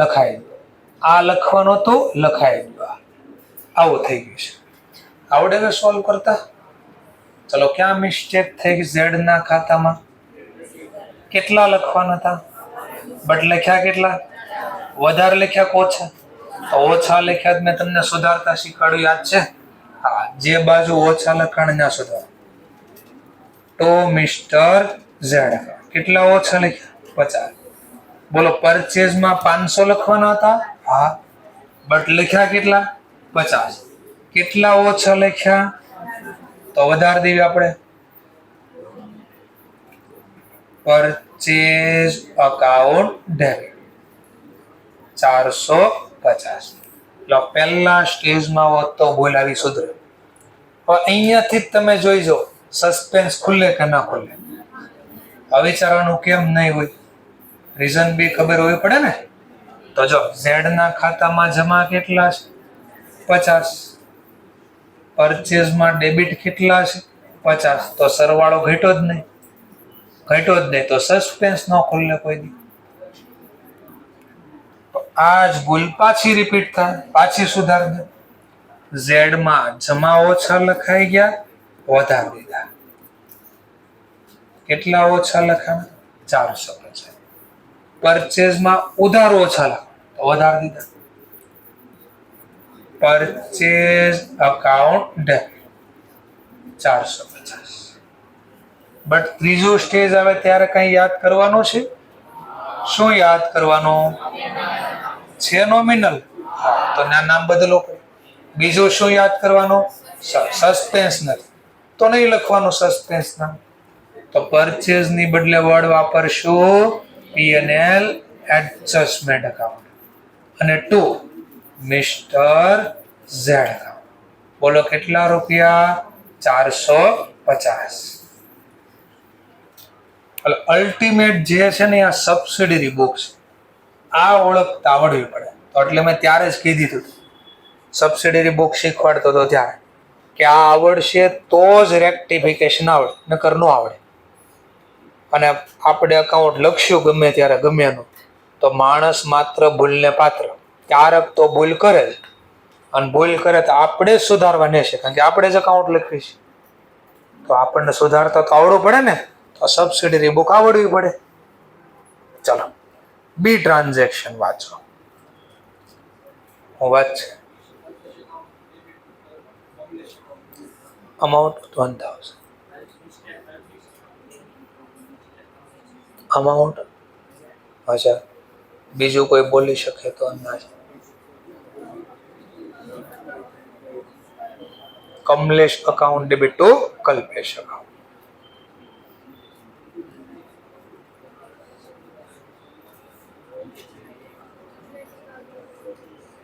લખાઈ ગયું, આ લખવાનું હતું લખાઈ ગયું. આવું થઈ ગયું છે. આવડે હવે સોલ્વ કરતા? ચલો ક્યાં મિસ્ટેક થઈ ઝેડ ના ખાતામાં? કેટલા લખવાના હતા બટ લખ્યા કેટલા? વધારે લખ્યા કે ઓછા? તો ઓછા લખ્યા મેં તમને સુધારતા શીખવાડ્યું યાદ છે? હા, જે બાજુ ઓછા લખાણ ના સુધાર. તો મિસ્ટર ઝેડ કેટલા ઓછા લખ્યા 50. બોલો પરચેઝ માં 500 લખવાના હતા. હા, બટ લખ્યા કેટલા 50. કેટલા ઓછા લખ્યા તો વધારે દેવી આપણે. Purchase account debit 450. એટલે પહેલા સ્ટેજમાં હોત તો બોલાવી સુધરે. હવે અહીંયાથી જ તમે જોઈ જો સસ્પેન્સ ખુલે કે ના ખુલે. હવે વિચારવાનું કેમ નહીં હોય, રીઝન બી ખબર હોવી પડે ને. તો જો ઝેડ ના ખાતામાં જમા કેટલા છે 50. પરચેઝમાં ડેબિટ કેટલા છે 50. તો સરવાળો ઘટ્યો જ નહીં તો સસ્પેન્સ ન ખુલે કોઈ દી. આ જ ભૂલ પાછી રિપીટ થાય, પાછી સુધાર દે. ઝેડ માં જમા ઓછા લખાઈ ગયા, વધારી દીધા. કેટલા ઓછા લખાણા 450. પરચેઝ માં ઉધાર ઓછા લખા તો વધારી દીધા. Purchase account debit 450. બટ ત્રીજો સ્ટેજ આવે ત્યારે કઈ યાદ કરવાનું છે? શું યાદ કરવાનું છે? નોમિનલ. તો નામ બદલો. બીજું શું યાદ કરવાનું? સસ્પેન્સ નથી તો નહીં લખવાનું સસ્પેન્સ નામ. તો પરચેઝ ની બદલે વર્ડ વાપરશું P&L એડજસ્ટમેન્ટ અકાઉન્ટ અને 2 મિસ્ટર ઝેડ અકાઉન્ટ. બોલો કેટલા રૂપિયા 450. અલ્ટિમેટ જે છે ને આ સબસિડરી બુક્સ આ ઓળખતા આવડવી પડે. તો એટલે મેં ત્યારે જ કીધી હતું સબસિડરી બુક શીખવાડતો હતો ત્યારે કે આ આવડશે તો જ રેક્ટિફિકેશન આવડે, નકર ન આવડે. અને આપણે અકાઉન્ટ લખશું ગમે ત્યારે ગમે એનું તો માણસ માત્ર ભૂલને પાત્ર. ક્યારેક તો ભૂલ કરે જ, અને ભૂલ કરે તો આપણે જ સુધારવાની છે, કારણ કે આપણે જ અકાઉન્ટ લખવી છે. તો આપણને સુધારતા તો આવડવું પડે ને. તો સબસિડરી બુક આવડવી પડે. ચલો બી ટ્રાન્ઝેક્શન વાંચો. હું વાંચ અમાઉન્ટ 1000. અમાઉન્ટ અચ્છા બીજું કોઈ બોલી શકે તો અંદાજ. Kamlesh account debit to Kalpesh account.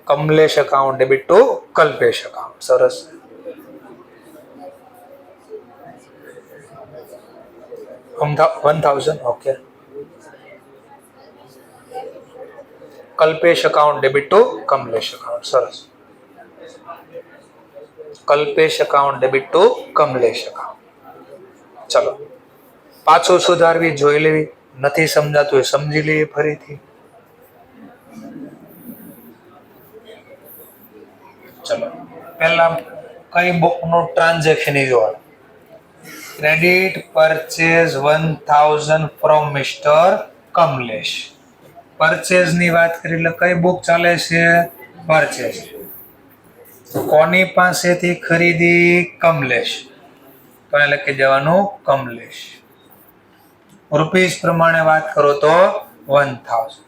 Kamlesh account debit to Kalpesh account. સરસ. $1000. Okay. Kalpesh account debit to Kamlesh account. સરસ. Kalpesh account debit to Kamlesh account. ચલો પાછું સુધારવી, જોઈ લેવી. નથી સમજાતું એ સમજી લઈએ ફરીથી. ચલો પહેલા કઈ બુક નું ટ્રાન્ઝેક્શન જોવાનું. Credit purchase 1000 from mister Kamlesh. Purchase ની વાત કરી એટલે કઈ બુક ચાલે છે? પરચેઝ. કોની પાસેથી ખરીદી? કમલેશ. તો એ લખી દેવાનું કમલેશ. રૂપીસ પ્રમાણે વાત કરો તો 1000.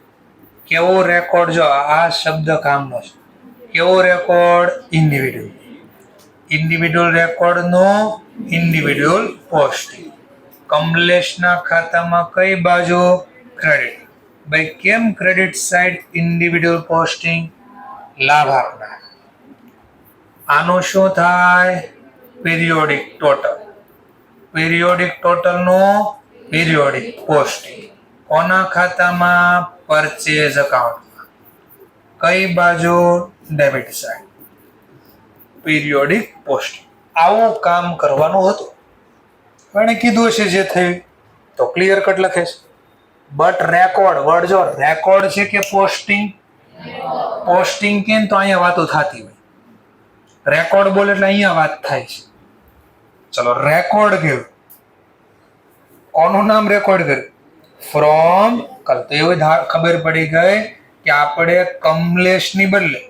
કેવો રેકોર્ડ, જો આ શબ્દ કામનો છે. કેવો રેકોર્ડ? ઇન્ડિવિડ્યુઅલ રેકોર્ડ નો ઇન્ડિવિડ્યુઅલ પોસ્ટિંગ. કમલેશના ખાતામાં કઈ બાજુ? ક્રેડિટ. ભાઈ કેમ ક્રેડિટ સાઇડ ઇન્ડિવિડ્યુઅલ પોસ્ટિંગ? લાભ આપનાર. આનું શું થાય? Periodic total. પીરિયોડિક ટોટલ નો પીરિયોડિક પોસ્ટિંગ. કોના ખાતામાં? પરચેઝ અકાઉન્ટમાં. કઈ બાજુ? Debit side. Periodic posting. આવું કામ કરવાનું હતું. એને કીધું છે જે થયું તો ક્લિયર કટ લખે છે. બટ રેકોર્ડ, વર્ડ જો રેકોર્ડ છે કે પોસ્ટિંગ? પોસ્ટિંગ કે તો અહીંયા વાતો થતી હોય. રેકોર્ડ બોલે એટલે અહીંયા વાત થાય છે. ચલો રેકોર્ડ કેવું? કોનું નામ રેકોર્ડ કર્યું? ફ્રોમ કલ. તો એવું ખબર પડી ગઈ કે આપણે કમલેશની બદલે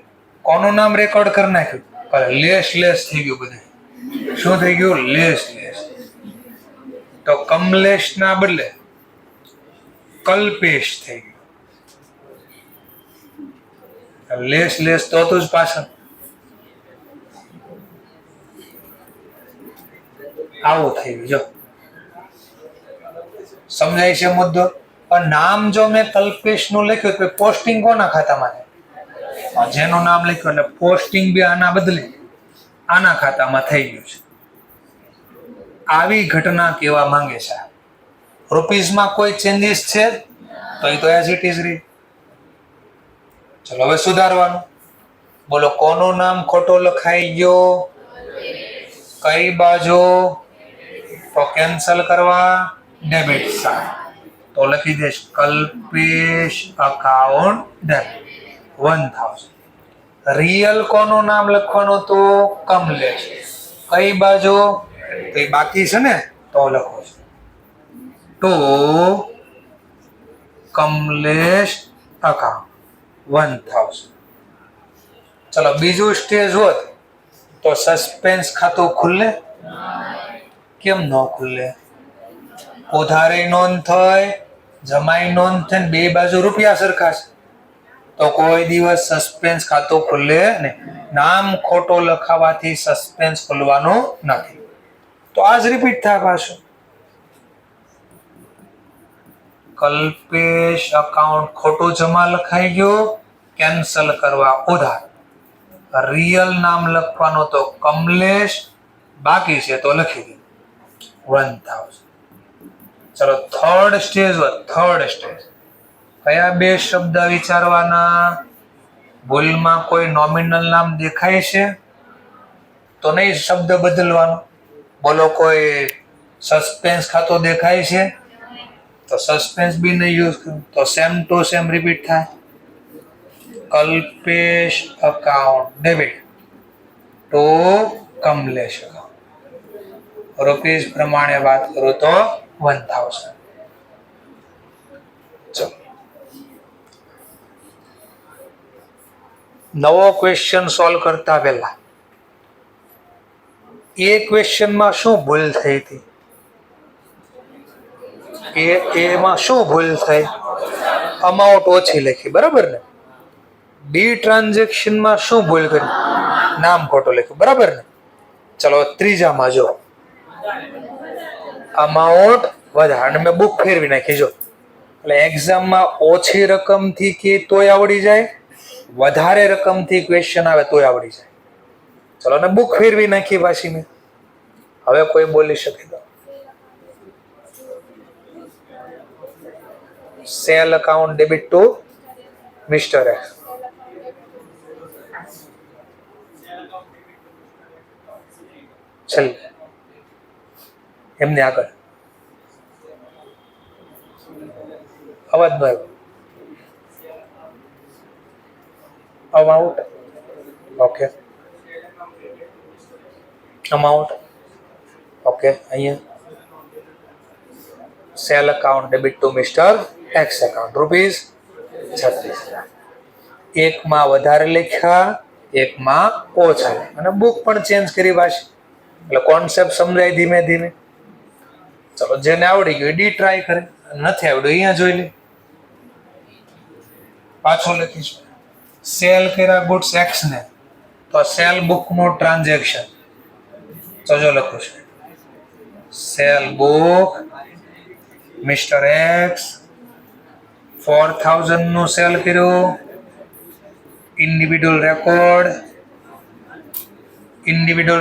કોનું નામ રેકોર્ડ કરી નાખ્યું? લેસ લેસ થઈ ગયું બધું. શું થઈ ગયું? Less less. તો કમલેશ ના બદલે કલ્પેશ થઈ ગયું. લેસ લેસ તો હતું જ પાછળ. આવું થઈ ગયું. જો સમજાય છે મુદ્દો? પણ નામ જો મેં કલ્પેશ નું લખ્યું તો પોસ્ટિંગ કોના ખાતામાં છે? જેનું નામ લખ્યું એટલે પોસ્ટિંગ બી આના બદલે આના ખાતામાં થઈ ગયું છે. આવી ઘટના કેવા માંગે છે? રૂપીસમાં કોઈ ચેન્જીસ છે તો એ તો એઝ ઇટ ઇઝ રહી. ચલો હવે સુધારવાનું. બોલો કોનું નામ ખોટો લખાઈ ગયો? કઈ બાજુ? તો કેન્સલ કરવા ડેબિટ સાઇડ. તો લખી દઈશ કલ્પેશ અકાઉન્ટ ડેબિટ 1000. રિયલ કોનું નામ લખવાનું તો કમલેશ. કઈ બાજુ? તો બાકી છે ને તો લખો છો તો કમલેશ અકાઉન્ટ 1000. ચલો બીજું સ્ટેજ હોત તો સસ્પેન્સ ખાતું ખુલે? કેમ ન ખુલે? ઉધારી નોંધ થઈ, જમાઈ નોંધ થઈ, બે બાજુ રૂપિયા સરખા છે તો કોઈ દિવસ સસ્પેન્સ ખાતું ખુલે ને. નામ ખોટો લખાવાથી સસ્પેન્સ ખુલવાનું નથી. તો આજ રિપીટ થાય પાછું. કલ્પેશ અકાઉન્ટ ખોટું જમા લખાઈ ગયું, કેન્સલ કરવા ઉધાર. રિયલ નામ લખવાનું તો કમલેશ, બાકી છે તો લખી દે 1000. ચલો થર્ડ સ્ટેજ હોય. થર્ડ સ્ટેજ કયા બે શબ્દ વિચારવાના? ભૂલમાં કોઈ નોમિનલ નામ દેખાય છે તો નહીં શબ્દ બદલવાનો. બોલો કોઈ સસ્પેન્સ ખાતો દેખાય છે તો સસ્પેન્સ બી નહીં યુઝ કરવું. તો સેમ ટુ સેમ રિપીટ થાય. Kalpesh account debit to Kamlesh account. Rupees પ્રમાણે વાત કરું તો 1000. ચલો નવો ક્વેશ્ચન સોલ્વ કરતા પહેલા એ ક્વેશ્ચનમાં શું ભૂલ થઈ હતી? એમાં શું ભૂલ થઈ? અમાઉન્ટ ઓછી લખી, બરાબર ને? બી ટ્રાન્ઝેક્શનમાં શું ભૂલ કરી? નામ ખોટું લખ્યું, બરાબર ને? ચલો ત્રીજામાં જો અમાઉન્ટ વધારે મેં બુક ફેરવી નાખી. જો એટલે એક્ઝામમાં ઓછી રકમથી કે તોય આવડી જાય, વધારે રકમથી ક્વેશ્ચન આવે તોય આવડી જાય. ચલો ને બુક ફેરવી નાખી પાછી મેં. હવે કોઈ બોલી શકે તો sale account debit to mister X. છેલ્લે એમને આગળ અવાજ નો આવ્યો. Amount okay, amount okay. અહીંયા sale account debit to mister X account rupees 36,000. એકમાં વધારે લખ્યા, એકમાં ઓછા અને બુક પણ ચેન્જ કરી પાછી. એટલે કોન્સેપ્ટ સમજાય ધીમે ધીમે. ચલો જેને આવડી ગયું ડી ટ્રાય કરે. નથી આવડ્યું અહીંયા જોઈ લે, પાછો લખીશું. સેલ કર્યા ગુડ્સ એક્સ ને, તો સેલ બુક નું ટ્રાન્ઝેક્શન તો જો લખું છું, સેલ બુક મિસ્ટર એક્સ 4000 નું સેલ કર્યું. ઇન્ડિવિડ્યુઅલ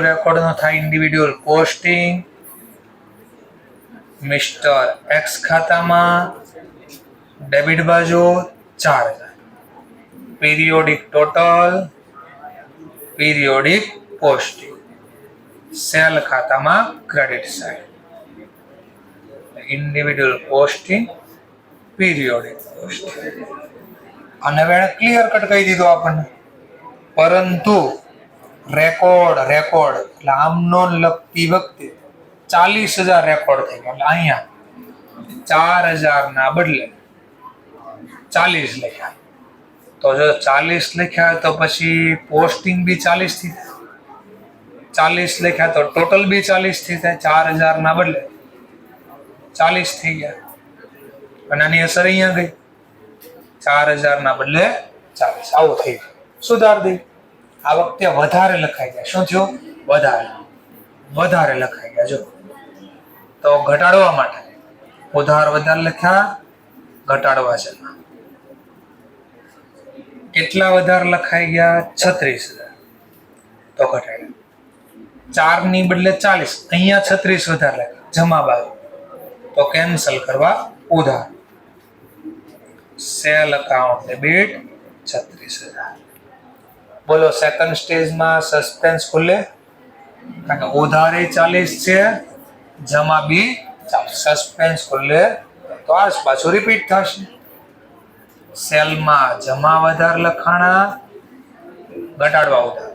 રેકોર્ડ નો થાય ઇન્ડિવિડ્યુઅલ પોસ્ટિંગ. મિસ્ટર એક્સ ખાતામાં ડેબિટ બાજુ 4000, periodic total, periodic posting. Sale ખાતામાં credit side, individual posting, periodic posting. અને હવે ક્લિયર કટ કહી દીધું આપણને. પરંતુ રેકોર્ડ એટલે આમનો લખતી વખતે 40000 રેકોર્ડ થઈ ગયા. એટલે અહીંયા 4000 ના બદલે 40 લખ્યા. તો જો 40 લખ્યા તો પછી પોસ્ટિંગ બી 40 થી થાય. 40 લખ્યા તો ટોટલ બી 40 થી થાય. 4000 ના બદલે 40 થઈ ગયા. અને આની અસર અહીંયા ગઈ, 4000 ના બદલે 40. આવું થઈ ગયું. સુધાર દે. આ વખતે વધારે લખાઈ ગયા. શું થયું? વધારે લખાઈ ગયા. જો તો ઘટાડવા માટે ઉધાર વધારે લખ્યા, ઘટાડવા છે. કેટલા વધારે લખાઈ ગયા? 36000. તો ઘટાડ્યા. 4 ની બદલે 40, અહીંયા 36 વધારે લખ્યા જમા બાજુ, તો કેન્સલ કરવા ઉધાર. Cell account debit 36000. બોલો સેકન્ડ સ્ટેજમાં સસ્પેન્સ ખુલે, કારણ કે ઉધારે 40 છે, જમા બી 40. સસ્પેન્સ ખુલે તો આ પાછું રિપીટ થશે. સેલમાં જમા વધારે લખાણા, ઘટાડવા ઉધાર.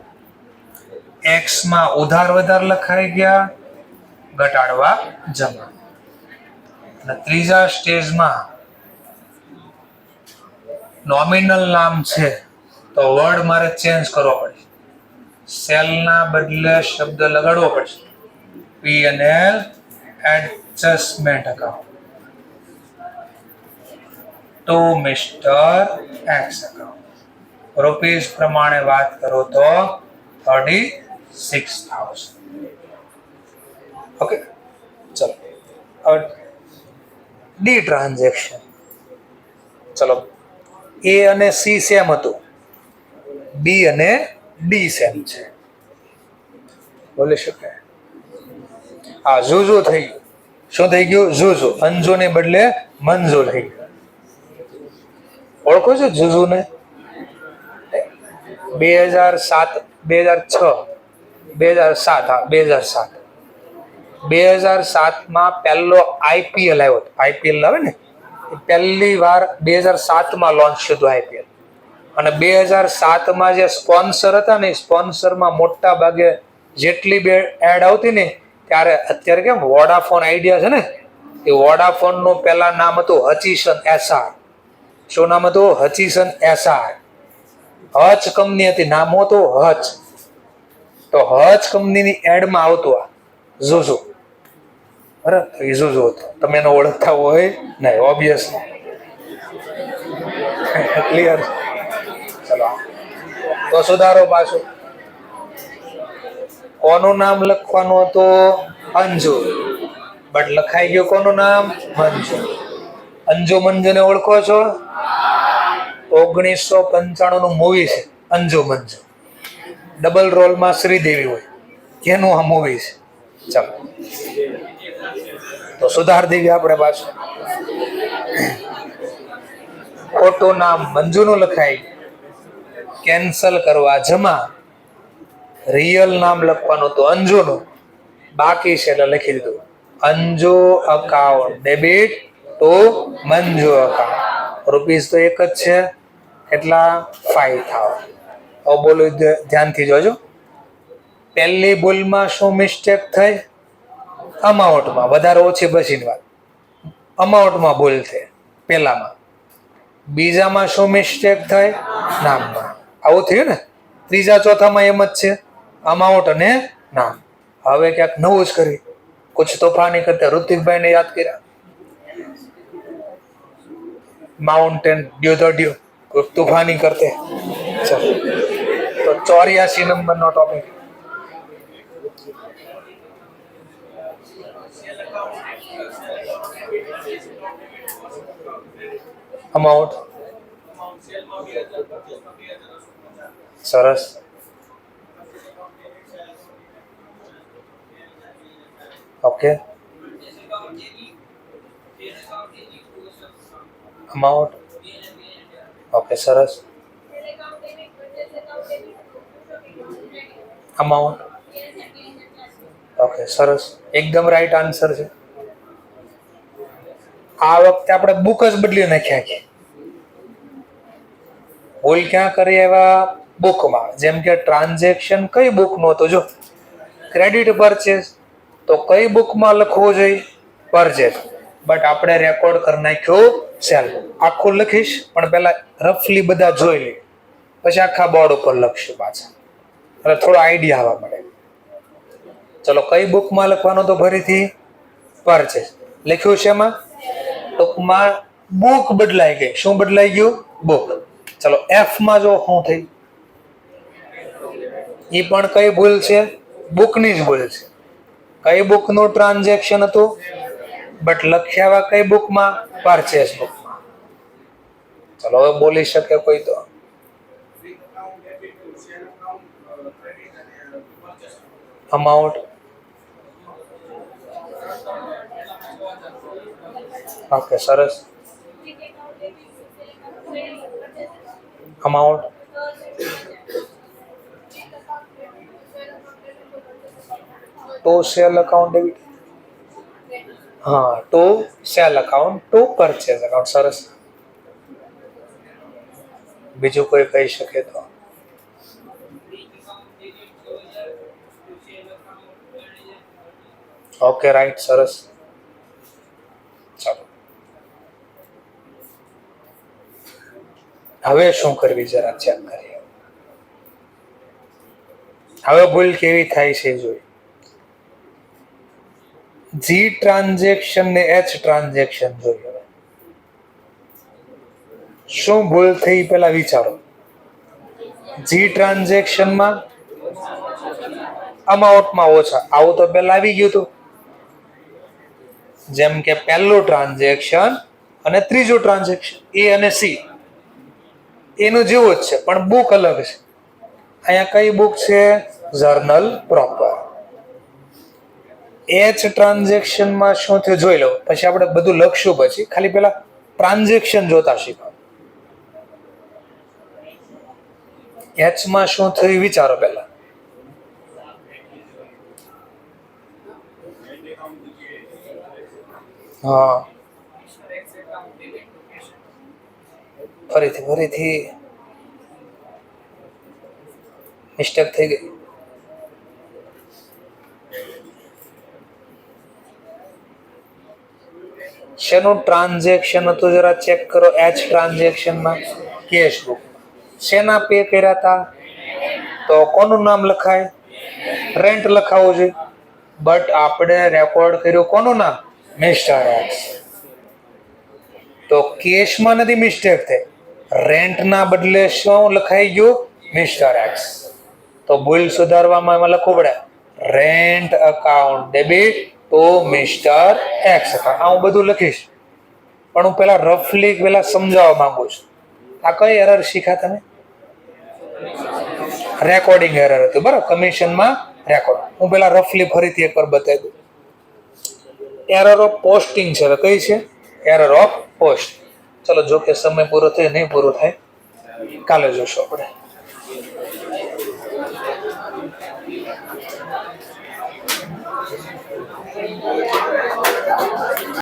એક્સ માં ઉધાર વધારે લખાઈ ગયા, ઘટાડવા જમા. અને ત્રીજા સ્ટેજમાં નોમિનલ નામ છે તો વર્ડ મારે ચેન્જ કરવો પડશે. સેલના બદલે શબ્દ લગાડવો પડશે. P&L adjustment account to mister X account. Rupees પ્રમાણે વાત કરો તો 36,000. ઓકે, ચલો હવે ડી ટ્રાન્ઝેક્શન. ચલો, એ અને સી સેમ હતું, બી અને ડી સેમ છે. બોલી શકાય. હા, ઝુઝુ થઈ ગયું. શું થઈ ગયું? ઝુઝુ. અંજુ ને બદલે મંજુ થઈ ગયું. ઓળખો છો ઝુઝુ ને? 2007 માં પહેલો આઈપીએલ આવ્યો. આઈપીએલ આવે ને, પહેલી વાર 2007 માં લોન્ચ થયું આઈપીએલ. અને 2007 માં જે સ્પોન્સર હતા ને, સ્પોન્સરમાં મોટા ભાગે જેટલી બે એડ આવતી ને, ત્યારે અત્યારે કેમ વોડાફોન આઈડિયા છે ને, એ વોડાફોન નું પહેલા નામ હતું હચીસન એસઆર. શું નામ હતું? હચીસન એસઆર. હચ કંપની હતી, નામ હતું હચ. તો હચ કંપનીની એડમાં આવતું આ ઝુઝુ. બરાબર, એ ઝુઝુ હતું. તમે એને ઓળખતા હોય નહીં, ઓબ્વિયસ. ક્લિયર? ચલો, તો સુધારો પાછો. કોનું નામ લખવાનું હતું? અંજુ. બટ લખાઈ ગયું કોનું નામ? મંજુ. અંજુ મંજુ ને ઓળખો છો? 1995 નું મૂવી છે અંજુ મંજુ. ડબલ રોલમાં શ્રીદેવી હોય, કેનું આ મૂવી છે. ચાલો, તો સુધાર દેવી આપણે પાછું. ખોટું નામ મંજુનું લખાય, કેન્સલ કરવા જમા. રિયલ નામ લખવાનું તો અંજુનું, બાકી છે એટલે લખી દીધું Anju account debit two Manju account. Rupees તો એક જ છે, એટલા 5,000. હવે બોલો ધ્યાનથી જોજો. પહેલી ભૂલમાં શું મિસ્ટેક થઈ? અમાઉન્ટમાં વધારે ઓછી બચીની વાત, અમાઉન્ટમાં ભૂલ થઈ પહેલામાં. બીજામાં શું મિસ્ટેક થઈ? નામમાં. આવું થયું ને. ત્રીજા ચોથામાં એમ જ છે, અમાઉન્ટ અને નામ. હવે ક્યાંક નવું જ કરી, કુછ તોફાની કરતા ઋતિકભાઈને યાદ કર્યા. माउंटेन ड्यू तो ड्यू तूफानी करते। चलो तो 84 नंबर नो टॉपिक अमाउंट सरस ओके अमाउंट ओके सरस अमाउंट ओके सरस एकदम राइट आंसर है। आ वक्त આપણે બુક જ બદલી નાખ્યા છે ભૂલ ક્યાં કરી એવા બુકમાં જેમ કે ટ્રાન્ઝેક્શન કઈ બુકનો હતો જો ક્રેડિટ પરચેસ તો કઈ બુકમાં લખવું જોઈએ પરચેસ બટ આપણે રેકોર્ડ કરી નાખ્યો સેલ આખું લખીશ પણ પહેલા રફલી બધા જોઈ લે પછી આખા બોર્ડ ઉપર લખશું પાછા એટલે થોડો આઈડિયા આવવા મળે। ચલો કઈ બુકમાં લખવાનો તો ફરીથી પરચેસ લખ્યું છે એમાં ટૂંકમાં બુક બદલાઈ ગઈ શું બદલાઈ ગયું બુક। ચલો એફ માં જો શું થઈ એ પણ કઈ ભૂલ છે બુકની જ ભૂલ છે કઈ બુકનું ટ્રાન્ઝેક્શન હતું બટ લખ્યા કઈ બુકમાં પરચેસ બુકમાં। ચલો હવે બોલી શકે કોઈ તો અમાઉન્ટ ઓકે સરસ amount to sale account debit हाँ to sale account to purchase account सरस बीजू कोई कही सके तो ओके राइट सरस चलो હવે શું કરવી જરા ચેક કરીએ હવે ભૂલ કેવી થાય છે જોઈ જી ટ્રાન્ઝેક્શન ને એચ ટ્રાન્ઝેક્શન જોઈ હવે શું ભૂલ થઈ પહેલા વિચારો જી ટ્રાન્ઝેક્શનમાં અમાઉન્ટમાં ઓછા આવું તો પહેલા આવી ગયું હતું જેમ કે પહેલું ટ્રાન્ઝેક્શન અને ત્રીજું ટ્રાન્ઝેક્શન એ અને સી એનું જેવું જ છે પણ બુક અલગ છે અહીંયા કઈ બુક છે જર્નલ પ્રોપર એચ ટ્રાન્ઝેક્શનમાં શું થયું જોઈ લો પછી આપણે બધું લખશું પછી ખાલી પેલા ટ્રાન્ઝેક્શન જોતા શીખો એચ માં શું થયું વિચારો પહેલા હા ફરીથી મિસ્ટેક થઈ ગઈ શેનું ટ્રાન્ઝેક્શન હતું જરા ચેક કરો એચ ટ્રાન્ઝેક્શનમાં કેશ બુક શેના પે કર્યા હતા તો કોનું નામ લખાય રેન્ટ લખાવવું જોઈએ બટ આપણે રેકોર્ડ કર્યું કોનું નામ મિસ્ટર એક્સ તો કેશમાં નથી મિસ્ટેક થઈ રેન્ટના બદલે શું લખાઈ ગયું મિસ્ટર એક્સ તો ભૂલ સુધારવામાં એમાં લખવું પડે rent account debit to mister X account હું બધું લખીશ પણ હું પેલા રફલી પેલા સમજાવવા માંગુ છું આ કઈ એરર શીખ્યા તમે રેકોર્ડિંગ એરર હતું બરાબર કમિશનમાં રેકોર્ડ હું પેલા રફલી ફરીથી એકવાર બતાવી દઉં એરર ઓફ પોસ્ટિંગ છે હવે કઈ છે એરર ઓફ પોસ્ટ ચલો જો કે સમય પૂરો થયો નહીં પૂરો થાય કાલે જોશું આપણે